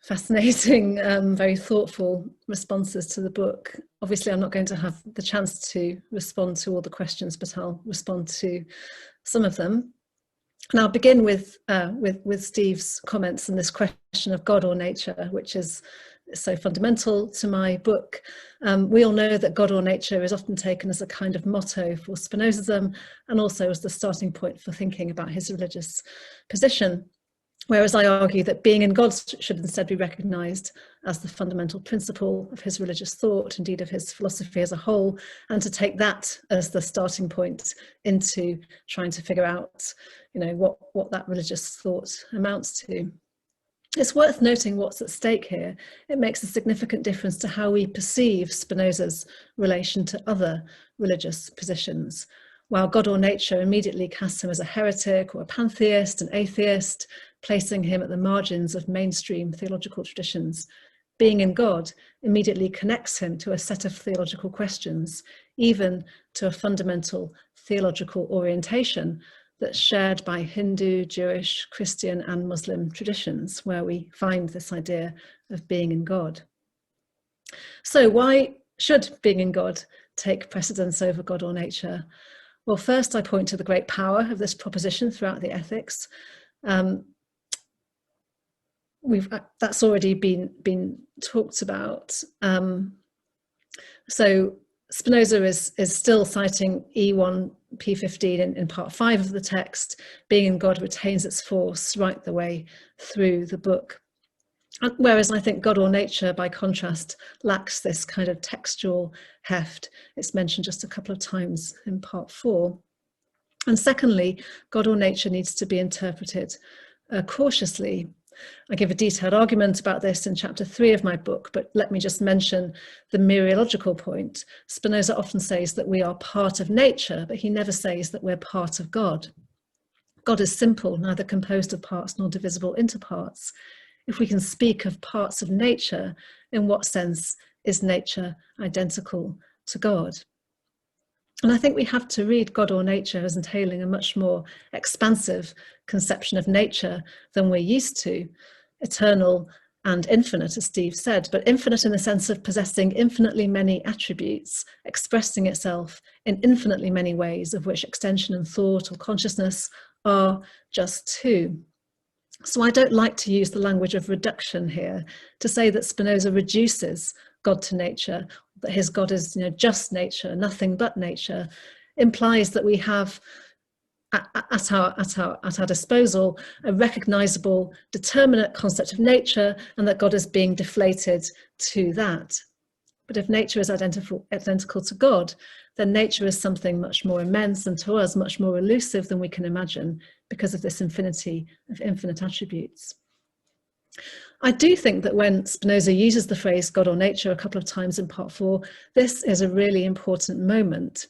fascinating, very thoughtful responses to the book. Obviously, I'm not going to have the chance to respond to all the questions, but I'll respond to some of them. And I'll begin with Steve's comments and this question of God or nature, which is so fundamental to my book. We all know that God or nature is often taken as a kind of motto for Spinozism, and also as the starting point for thinking about his religious position. Whereas I argue that being in God should instead be recognized as the fundamental principle of his religious thought, indeed of his philosophy as a whole, and to take that as the starting point into trying to figure out, what that religious thought amounts to. It's worth noting what's at stake here. It makes a significant difference to how we perceive Spinoza's relation to other religious positions. While God or nature immediately casts him as a heretic or a pantheist, an atheist, placing him at the margins of mainstream theological traditions, being in God immediately connects him to a set of theological questions, even to a fundamental theological orientation that's shared by Hindu, Jewish, Christian, and Muslim traditions, where we find this idea of being in God. So why should being in God take precedence over God or nature? Well, first I point to the great power of this proposition throughout the Ethics. That's already been talked about. So Spinoza is still citing E1 P15 in part 5 of the text. Being in God retains its force right the way through the book. Whereas I think God or nature, by contrast, lacks this kind of textual heft. It's mentioned just a couple of times in part 4. And secondly, God or nature needs to be interpreted cautiously. I give a detailed argument about this in chapter 3 of my book, but let me just mention the mereological point. Spinoza often says that we are part of nature, but he never says that we're part of God. God is simple, neither composed of parts nor divisible into parts. If we can speak of parts of nature, in what sense is nature identical to God? And I think we have to read God or nature as entailing a much more expansive conception of nature than we're used to. Eternal and infinite, as Steve said, but infinite in the sense of possessing infinitely many attributes, expressing itself in infinitely many ways, of which extension and thought or consciousness are just two. So I don't like to use the language of reduction here to say that Spinoza reduces God to nature, that his God is, just nature, nothing but nature, implies that we have at our disposal a recognizable determinate concept of nature, and that God is being deflated to that. But if nature is identical to God, then nature is something much more immense and to us much more elusive than we can imagine because of this infinity of infinite attributes. I do think that when Spinoza uses the phrase God or nature a couple of times in part 4, this is a really important moment.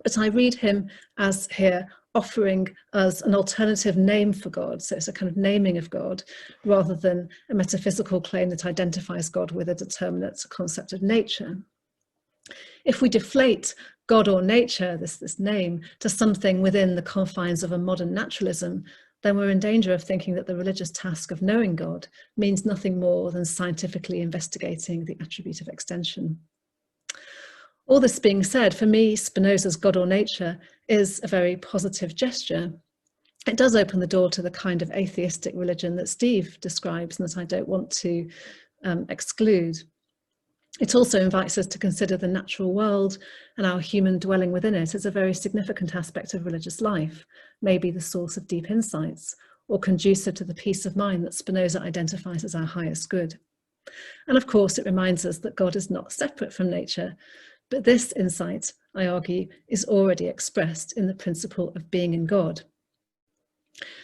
But I read him as here offering us an alternative name for God. So it's a kind of naming of God rather than a metaphysical claim that identifies God with a determinate concept of nature. If we deflate God or nature, this name, to something within the confines of a modern naturalism, then we're in danger of thinking that the religious task of knowing God means nothing more than scientifically investigating the attribute of extension. All this being said, for me, Spinoza's God or nature is a very positive gesture. It does open the door to the kind of atheistic religion that Steve describes and that I don't want to exclude. It also invites us to consider the natural world and our human dwelling within it as a very significant aspect of religious life, maybe the source of deep insights, or conducive to the peace of mind that Spinoza identifies as our highest good. And of course, it reminds us that God is not separate from nature, but this insight, I argue, is already expressed in the principle of being in God.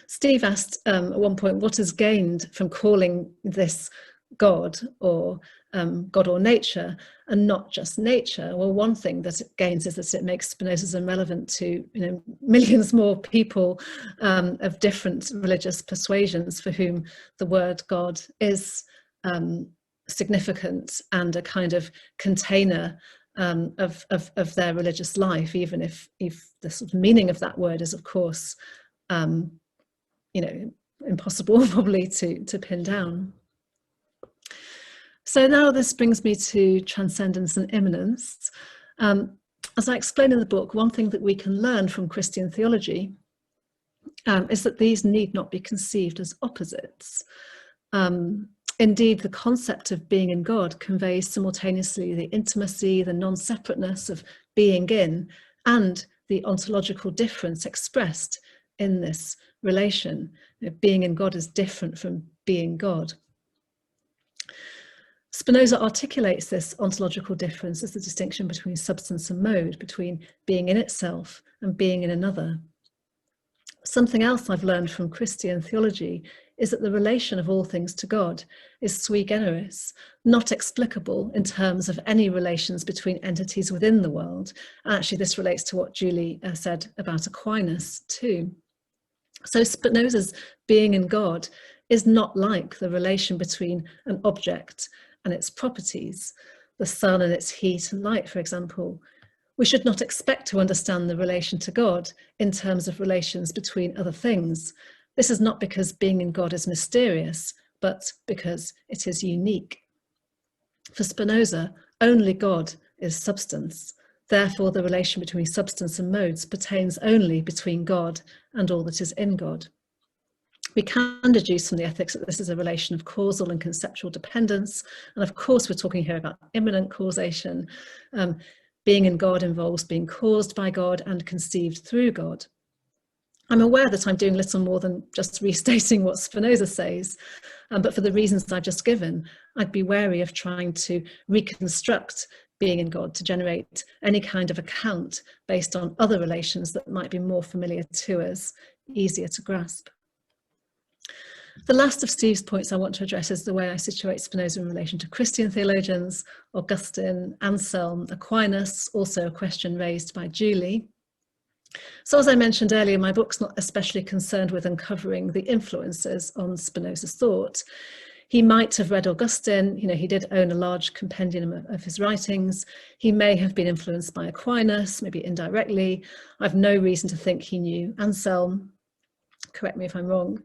Steve asked at one point, what is gained from calling this God or nature and not just nature? Well, one thing that it gains is that it makes Spinoza relevant to millions more people of different religious persuasions for whom the word God is significant and a kind of container of their religious life, even if the sort of meaning of that word is, of course, impossible probably to pin down. So now this brings me to transcendence and immanence. As I explain in the book, one thing that we can learn from Christian theology is that these need not be conceived as opposites. Indeed, the concept of being in God conveys simultaneously the intimacy, the non-separateness of being in, and the ontological difference expressed in this relation. Being in God is different from being God. Spinoza articulates this ontological difference as the distinction between substance and mode, between being in itself and being in another. Something else I've learned from Christian theology is that the relation of all things to God is sui generis, not explicable in terms of any relations between entities within the world. And actually, this relates to what Julie said about Aquinas too. So Spinoza's being in God is not like the relation between an object and its properties, the sun and its heat and light, for example. We should not expect to understand the relation to God in terms of relations between other things. This is not because being in God is mysterious, but because it is unique. For Spinoza, only God is substance. Therefore, the relation between substance and modes pertains only between God and all that is in God. We can deduce from the ethics that this is a relation of causal and conceptual dependence. And of course, we're talking here about immanent causation. Being in God involves being caused by God and conceived through God. I'm aware that I'm doing little more than just restating what Spinoza says, but for the reasons I've just given, I'd be wary of trying to reconstruct being in God to generate any kind of account based on other relations that might be more familiar to us, easier to grasp. The last of Steve's points I want to address is the way I situate Spinoza in relation to Christian theologians, Augustine, Anselm, Aquinas, also a question raised by Julie. So as I mentioned earlier, my book's not especially concerned with uncovering the influences on Spinoza's thought. He might have read Augustine, he did own a large compendium of his writings. He may have been influenced by Aquinas, maybe indirectly. I've no reason to think he knew Anselm. Correct me if I'm wrong.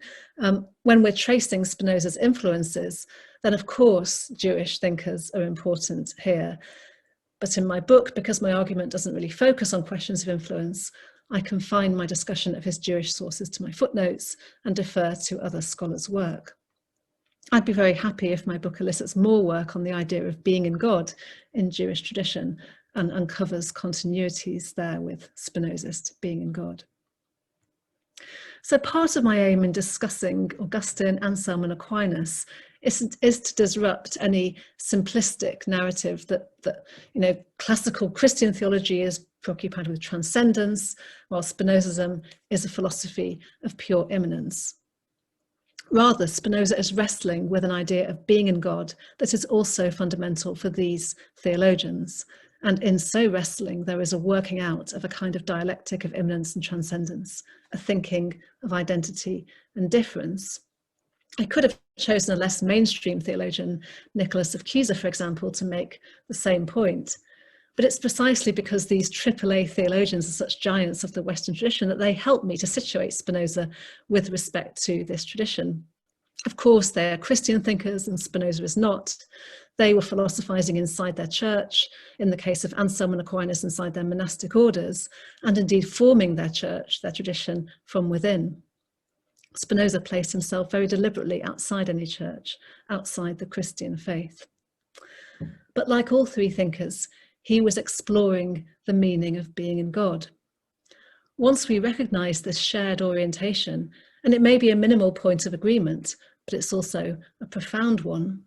When we're tracing Spinoza's influences, then of course Jewish thinkers are important here. But in my book, because my argument doesn't really focus on questions of influence, I confine my discussion of his Jewish sources to my footnotes and defer to other scholars' work. I'd be very happy if my book elicits more work on the idea of being in God in Jewish tradition and uncovers continuities there with Spinozist being in God. So part of my aim in discussing Augustine, Anselm and Aquinas is to disrupt any simplistic narrative that classical Christian theology is preoccupied with transcendence, while Spinozism is a philosophy of pure immanence. Rather, Spinoza is wrestling with an idea of being in God that is also fundamental for these theologians. And in so wrestling, there is a working out of a kind of dialectic of immanence and transcendence, a thinking of identity and difference. I could have chosen a less mainstream theologian, Nicholas of Cusa, for example, to make the same point. But it's precisely because these AAA theologians are such giants of the Western tradition that they help me to situate Spinoza with respect to this tradition. Of course, they are Christian thinkers and Spinoza is not. They were philosophizing inside their church, in the case of Anselm and Aquinas inside their monastic orders, and indeed forming their church, their tradition, from within. Spinoza placed himself very deliberately outside any church, outside the Christian faith. But like all three thinkers, he was exploring the meaning of being in God. Once we recognize this shared orientation, and it may be a minimal point of agreement, but it's also a profound one,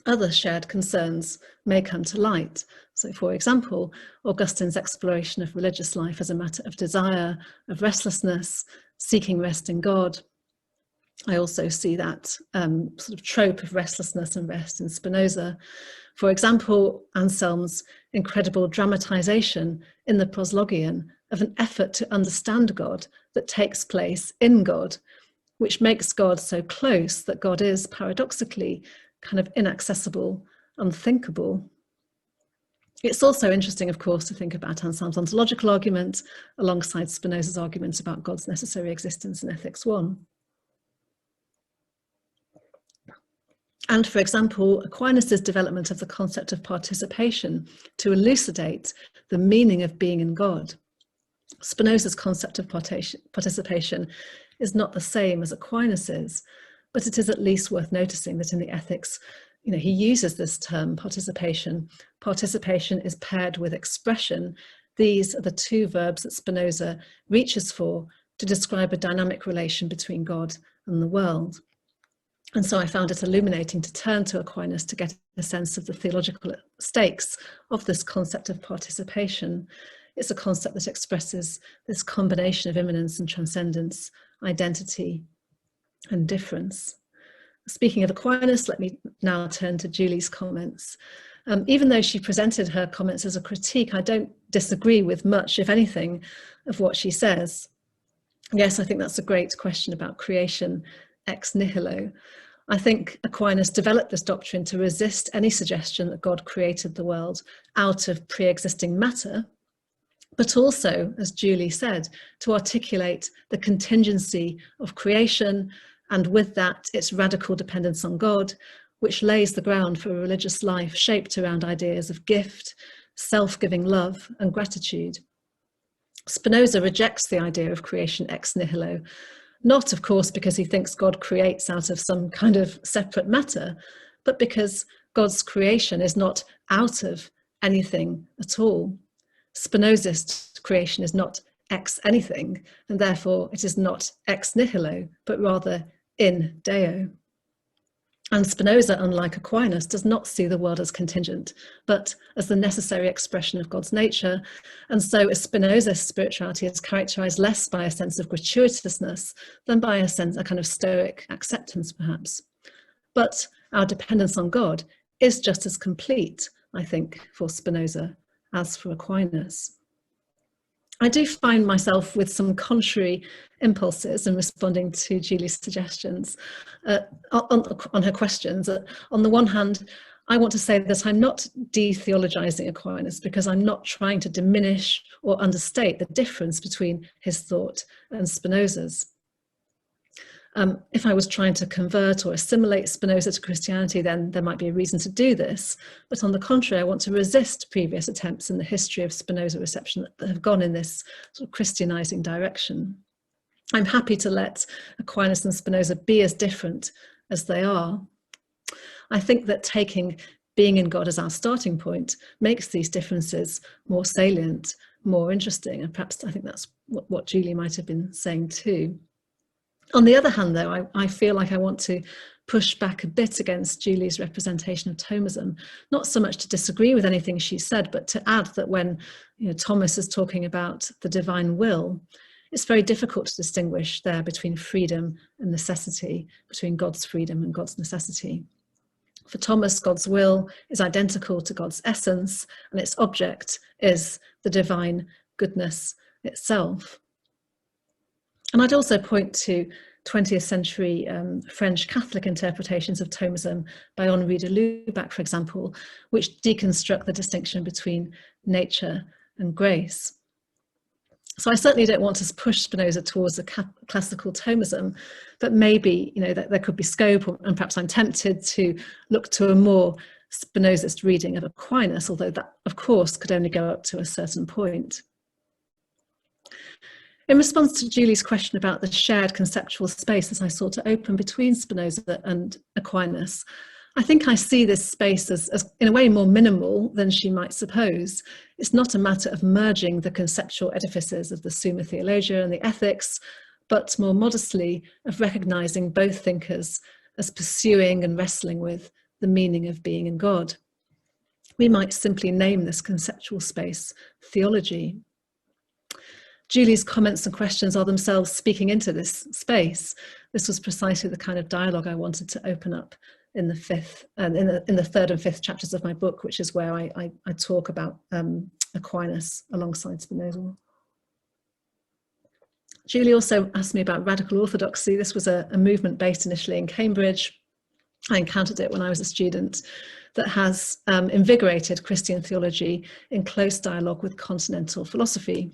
other shared concerns may come to light. So, for example, Augustine's exploration of religious life as a matter of desire, of restlessness, seeking rest in God. I also see that sort of trope of restlessness and rest in Spinoza. For example, Anselm's incredible dramatization in the Proslogion of an effort to understand God that takes place in God, which makes God so close that God is paradoxically kind of inaccessible, unthinkable. It's also interesting, of course, to think about Anselm's ontological argument alongside Spinoza's argument about God's necessary existence in Ethics 1. And for example, Aquinas' development of the concept of participation to elucidate the meaning of being in God. Spinoza's concept of participation is not the same as Aquinas's, but it is at least worth noticing that in the Ethics, he uses this term participation. Participation is paired with expression. These are the two verbs that Spinoza reaches for to describe a dynamic relation between God and the world. And so I found it illuminating to turn to Aquinas to get a sense of the theological stakes of this concept of participation. It's a concept that expresses this combination of immanence and transcendence, identity and difference. Speaking of Aquinas, let me now turn to Julie's comments. Even though she presented her comments as a critique, I don't disagree with much, if anything, of what she says. Yes, I think that's a great question about creation ex nihilo. I think Aquinas developed this doctrine to resist any suggestion that God created the world out of pre-existing matter, but also, as Julie said, to articulate the contingency of creation, and with that, its radical dependence on God, which lays the ground for a religious life shaped around ideas of gift, self-giving love, and gratitude. Spinoza rejects the idea of creation ex nihilo, not, of course, because he thinks God creates out of some kind of separate matter, but because God's creation is not out of anything at all. Spinozist creation is not ex anything, and therefore it is not ex nihilo, but rather in Deo. And Spinoza, unlike Aquinas, does not see the world as contingent, but as the necessary expression of God's nature. And so Spinoza's spirituality is characterized less by a sense of gratuitousness than by a kind of stoic acceptance, perhaps. But our dependence on God is just as complete, I think, for Spinoza as for Aquinas. I do find myself with some contrary impulses in responding to Julie's suggestions on her questions. On the one hand, I want to say that I'm not de-theologizing Aquinas because I'm not trying to diminish or understate the difference between his thought and Spinoza's. If I was trying to convert or assimilate Spinoza to Christianity, then there might be a reason to do this. But on the contrary, I want to resist previous attempts in the history of Spinoza reception that have gone in this sort of Christianizing direction. I'm happy to let Aquinas and Spinoza be as different as they are. I think that taking being in God as our starting point makes these differences more salient, more interesting, and perhaps I think that's what Julie might have been saying too. On the other hand, though, I feel like I want to push back a bit against Julie's representation of Thomism, not so much to disagree with anything she said, but to add that when Thomas is talking about the divine will, it's very difficult to distinguish there between freedom and necessity, between God's freedom and God's necessity. For Thomas, God's will is identical to God's essence, and its object is the divine goodness itself. And I'd also point to 20th century French Catholic interpretations of Thomism by Henri de Lubac, for example, which deconstruct the distinction between nature and grace. So I certainly don't want to push Spinoza towards a classical Thomism, but maybe that there could be scope, and perhaps I'm tempted to look to a more Spinozist reading of Aquinas, although that, of course, could only go up to a certain point. In response to Julie's question about the shared conceptual space that I sought to open between Spinoza and Aquinas, I think I see this space as in a way more minimal than she might suppose. It's not a matter of merging the conceptual edifices of the Summa Theologia and the Ethics, but more modestly of recognizing both thinkers as pursuing and wrestling with the meaning of being in God. We might simply name this conceptual space theology. Julie's comments and questions are themselves speaking into this space. This was precisely the kind of dialogue I wanted to open up in the third and fifth chapters of my book, which is where I talk about Aquinas alongside Spinoza. Julie also asked me about radical orthodoxy. This was a movement based initially in Cambridge. I encountered it when I was a student, that has invigorated Christian theology in close dialogue with continental philosophy.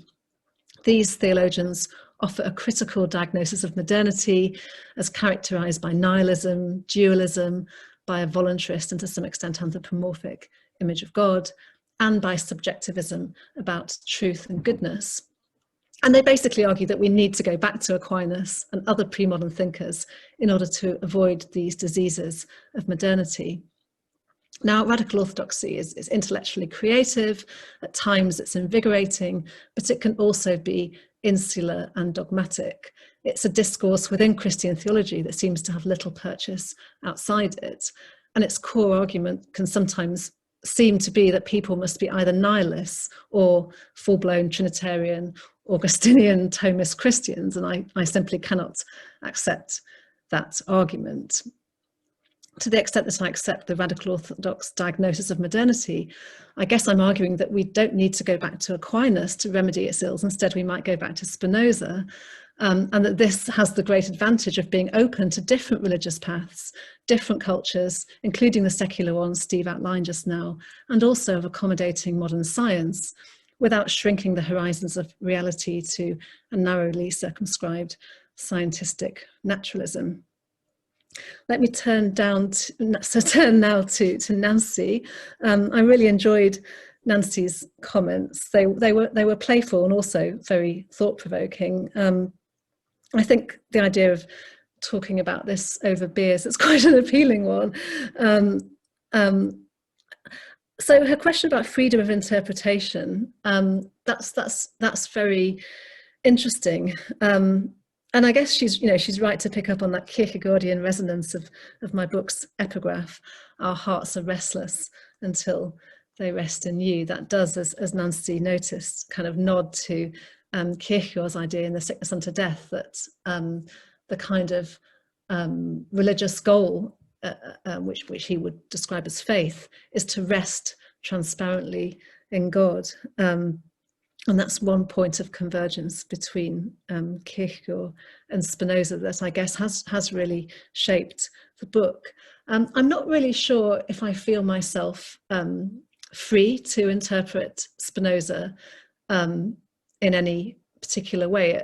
These theologians offer a critical diagnosis of modernity as characterized by nihilism, dualism, by a voluntarist and to some extent anthropomorphic image of God, and by subjectivism about truth and goodness. And they basically argue that we need to go back to Aquinas and other pre-modern thinkers in order to avoid these diseases of modernity. Now, radical orthodoxy is intellectually creative, at times it's invigorating, but it can also be insular and dogmatic. It's a discourse within Christian theology that seems to have little purchase outside it. And its core argument can sometimes seem to be that people must be either nihilists or full-blown Trinitarian, Augustinian, Thomist Christians, and I simply cannot accept that argument. To the extent that I accept the radical orthodox diagnosis of modernity, I guess I'm arguing that we don't need to go back to Aquinas to remedy its ills. Instead, we might go back to Spinoza, and that this has the great advantage of being open to different religious paths, different cultures, including the secular ones Steve outlined just now, and also of accommodating modern science without shrinking the horizons of reality to a narrowly circumscribed scientistic naturalism. Let me turn now to Nancy. I really enjoyed Nancy's comments. They were playful and also very thought-provoking. I think the idea of talking about this over beers is quite an appealing one. So her question about freedom of interpretation, that's very interesting. And I guess she's right to pick up on that Kierkegaardian resonance of my book's epigraph, "Our hearts are restless until they rest in you." That does, as Nancy noticed, kind of nod to Kierkegaard's idea in The Sickness Unto Death, that the kind of religious goal, which he would describe as faith, is to rest transparently in God. And that's one point of convergence between Kierkegaard and Spinoza that I guess has really shaped the book. I'm not really sure if I feel myself free to interpret Spinoza in any particular way.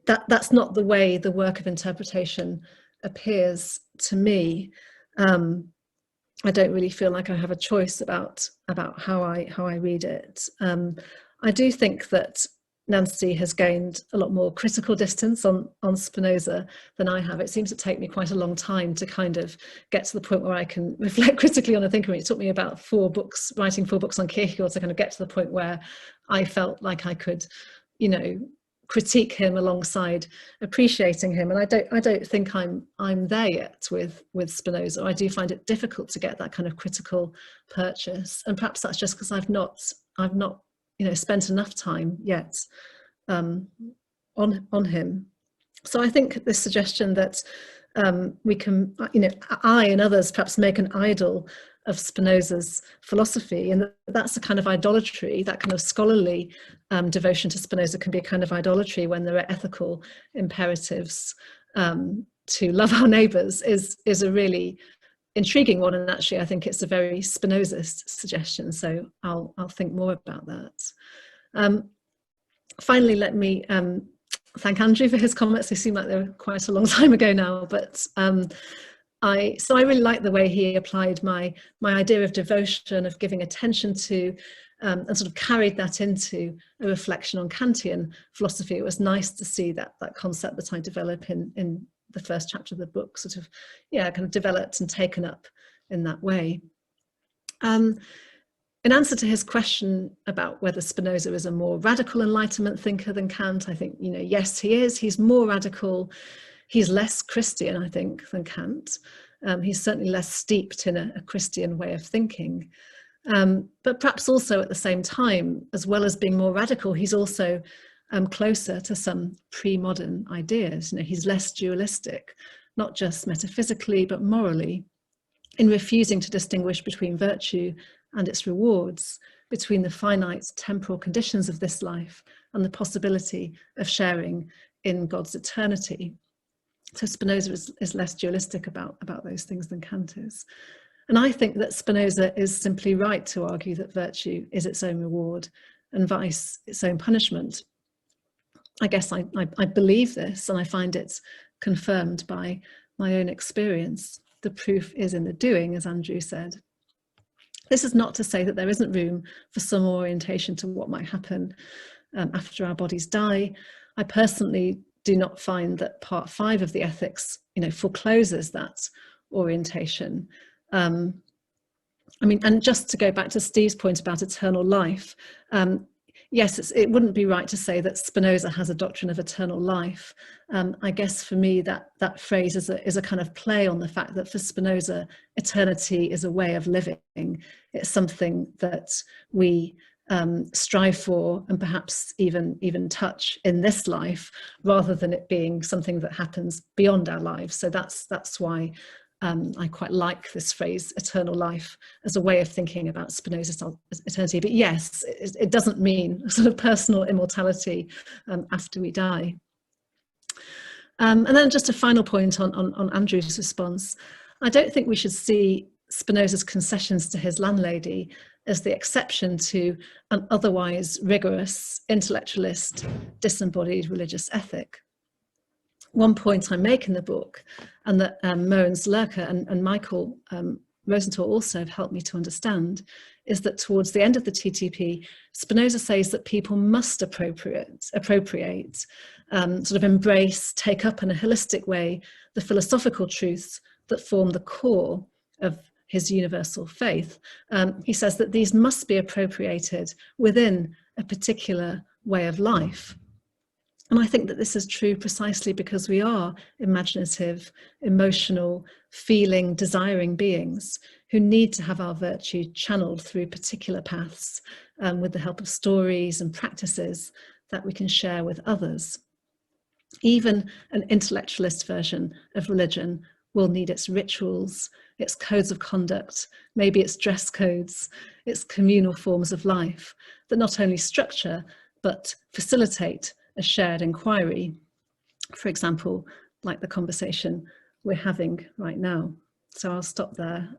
That's not the way the work of interpretation appears to me. I don't really feel like I have a choice about how I read it. I do think that Nancy has gained a lot more critical distance on Spinoza than I have. It seems to take me quite a long time to kind of get to the point where I can reflect critically on a thinker. It took me about writing 4 books on Kierkegaard to kind of get to the point where I felt like I could, you know, critique him alongside appreciating him. And I don't think I'm there yet with Spinoza. I do find it difficult to get that kind of critical purchase. And perhaps that's just because I've not you know, spent enough time yet on him. So I think this suggestion that we can, you know, I and others perhaps make an idol of Spinoza's philosophy, and that's a kind of idolatry, that kind of scholarly devotion to Spinoza can be a kind of idolatry when there are ethical imperatives to love our neighbours, is a really intriguing one, and actually I think it's a very Spinozist suggestion, so I'll think more about that. Finally, let me thank Andrew for his comments. They seem like they were quite a long time ago now, but I really like the way he applied my idea of devotion, of giving attention to, and sort of carried that into a reflection on Kantian philosophy. It was nice to see that concept that I develop in the first chapter of the book sort of, yeah, kind of developed and taken up in that way. In answer to his question about whether Spinoza is a more radical Enlightenment thinker than Kant, I think, you know, yes, he is. He's more radical. He's less Christian, I think, than Kant. He's certainly less steeped in a Christian way of thinking. But perhaps also at the same time, as well as being more radical, he's also closer to some pre-modern ideas. You know, he's less dualistic, not just metaphysically, but morally, in refusing to distinguish between virtue and its rewards, between the finite temporal conditions of this life and the possibility of sharing in God's eternity. So Spinoza is less dualistic about those things than Kant is. And I think that Spinoza is simply right to argue that virtue is its own reward and vice its own punishment. I guess I believe this, and I find it confirmed by my own experience. The proof is in the doing, as Andrew said. This is not to say that there isn't room for some orientation to what might happen after our bodies die. I personally do not find that part 5 of the ethics, you know, forecloses that orientation. I mean, and just to go back to Steve's point about eternal life, yes, it wouldn't be right to say that Spinoza has a doctrine of eternal life. I guess for me that phrase is a kind of play on the fact that for Spinoza, eternity is a way of living. It's something that we strive for and perhaps even touch in this life, rather than it being something that happens beyond our lives. So that's why I quite like this phrase, eternal life, as a way of thinking about Spinoza's eternity. But yes, it doesn't mean sort of personal immortality after we die. And then just a final point on Andrew's response. I don't think we should see Spinoza's concessions to his landlady as the exception to an otherwise rigorous, intellectualist, disembodied religious ethic. One point I make in the book, and that Mogens Lurker and Michael Rosenthal also have helped me to understand, is that towards the end of the TTP, Spinoza says that people must appropriate, sort of embrace, take up in a holistic way, the philosophical truths that form the core of his universal faith. He says that these must be appropriated within a particular way of life. And I think that this is true precisely because we are imaginative, emotional, feeling, desiring beings who need to have our virtue channeled through particular paths with the help of stories and practices that we can share with others. Even an intellectualist version of religion will need its rituals, its codes of conduct, maybe its dress codes, its communal forms of life that not only structure but facilitate a shared inquiry, for example, like the conversation we're having right now. So I'll stop there.